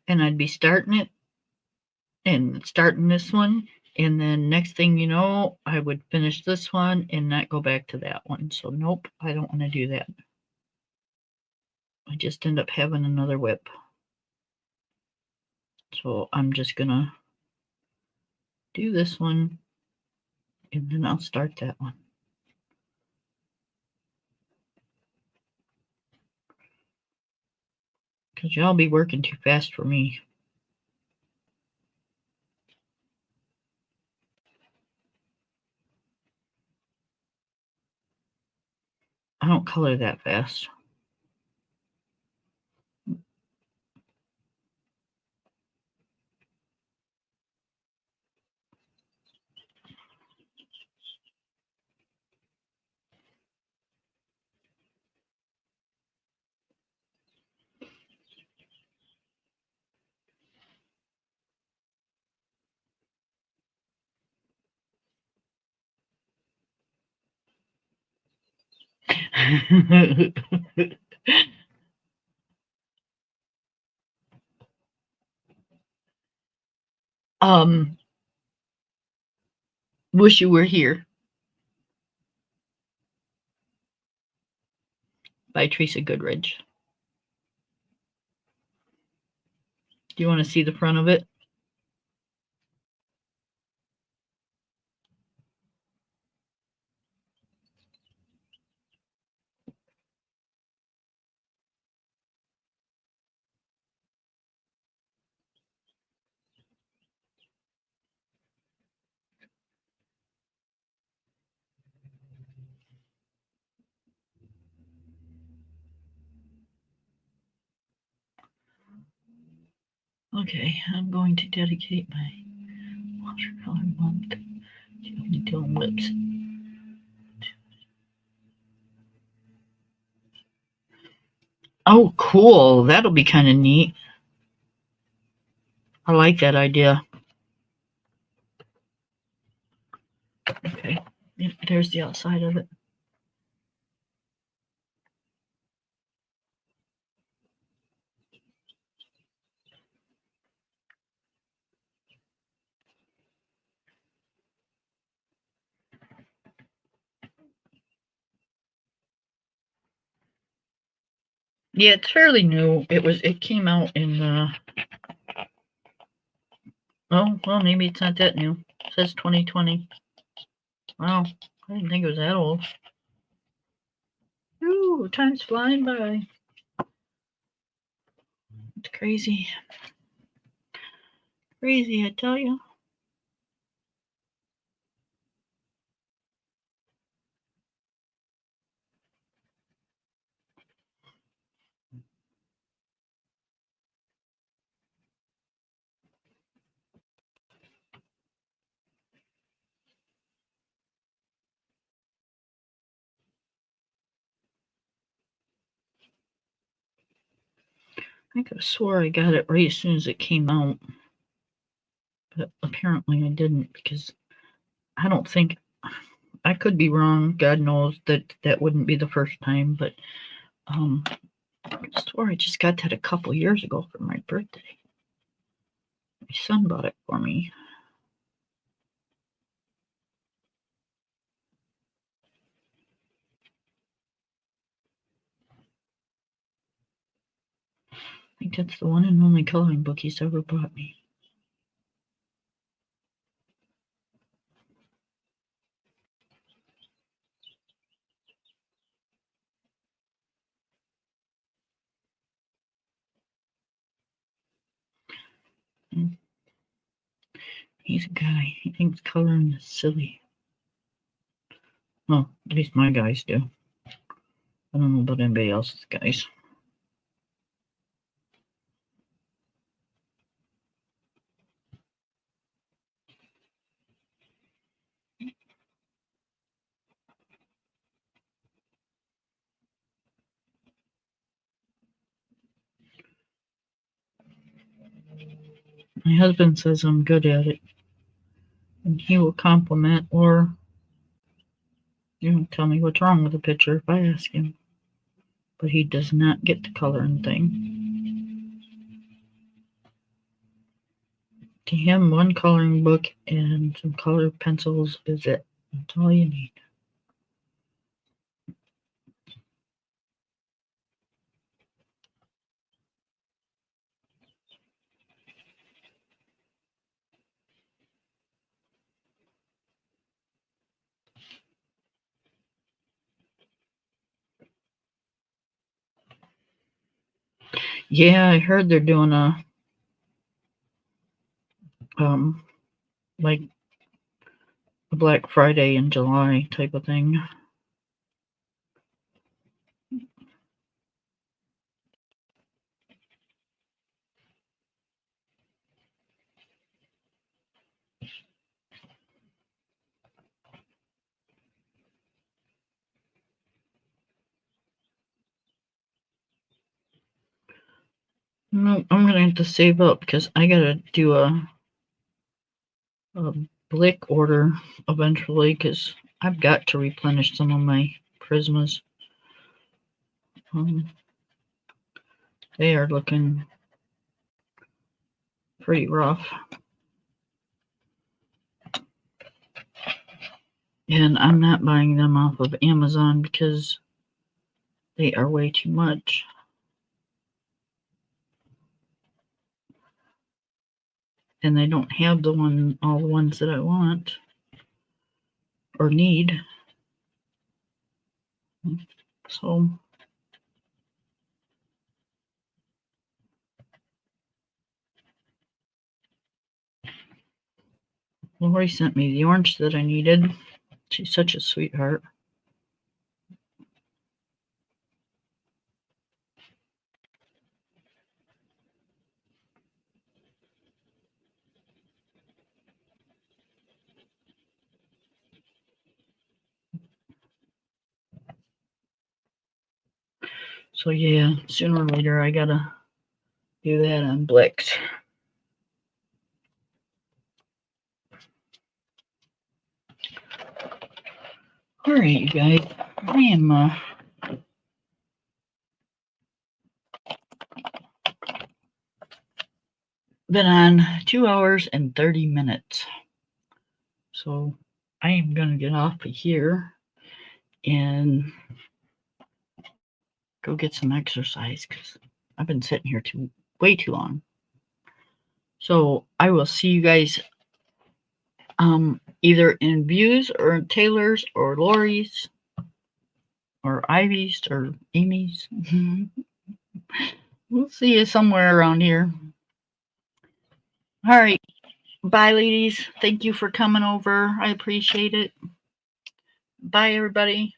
And I'd be starting it and starting this one, and then next thing you know, I would finish this one and not go back to that one. So nope, I don't want to do that. I just end up having another whip. So I'm just gonna do this one and then I'll start that one. Because y'all be working too fast for me. I don't color that fast. um, Wish You Were Here by Teresa Goodridge. Do you want to see the front of it? Okay, I'm going to dedicate my watercolor month to only doing lips. Oh, cool. That'll be kind of neat. I like that idea. Okay, there's the outside of it. Yeah, it's fairly new. It came out in oh, well, maybe it's not that new. It says 2020. Wow, I didn't think it was that old. Ooh, time's flying by. It's crazy. Crazy, I tell you. I could have swore I got it right as soon as it came out. But apparently I didn't because I don't think I could be wrong. God knows that wouldn't be the first time, but I swore I just got that a couple years ago for my birthday. My son bought it for me. I think that's the one and only coloring book he's ever bought me. He's a guy. He thinks coloring is silly. Well, at least my guys do. I don't know about anybody else's guys. My husband says I'm good at it, and he will compliment or tell me what's wrong with the picture if I ask him. But he does not get the coloring thing. To him, one coloring book and some colored pencils is it. That's all you need. Yeah, I heard they're doing a like a Black Friday in July type of thing. No, I'm gonna have to save up because I gotta do a Blick order eventually because I've got to replenish some of my Prismas. They are looking pretty rough. And I'm not buying them off of Amazon because they are way too much. And they don't have all the ones that I want or need. So Lori sent me the orange that I needed. She's such a sweetheart. So yeah, sooner or later I gotta do that on Blix. All right, you guys. I am been on 2 hours and 30 minutes. So I am gonna get off of here and go get some exercise because I've been sitting here way too long. So I will see you guys either in Views or Taylor's or Lori's or Ivy's or Amy's. We'll see you somewhere around here. All right. Bye, ladies. Thank you for coming over. I appreciate it. Bye, everybody.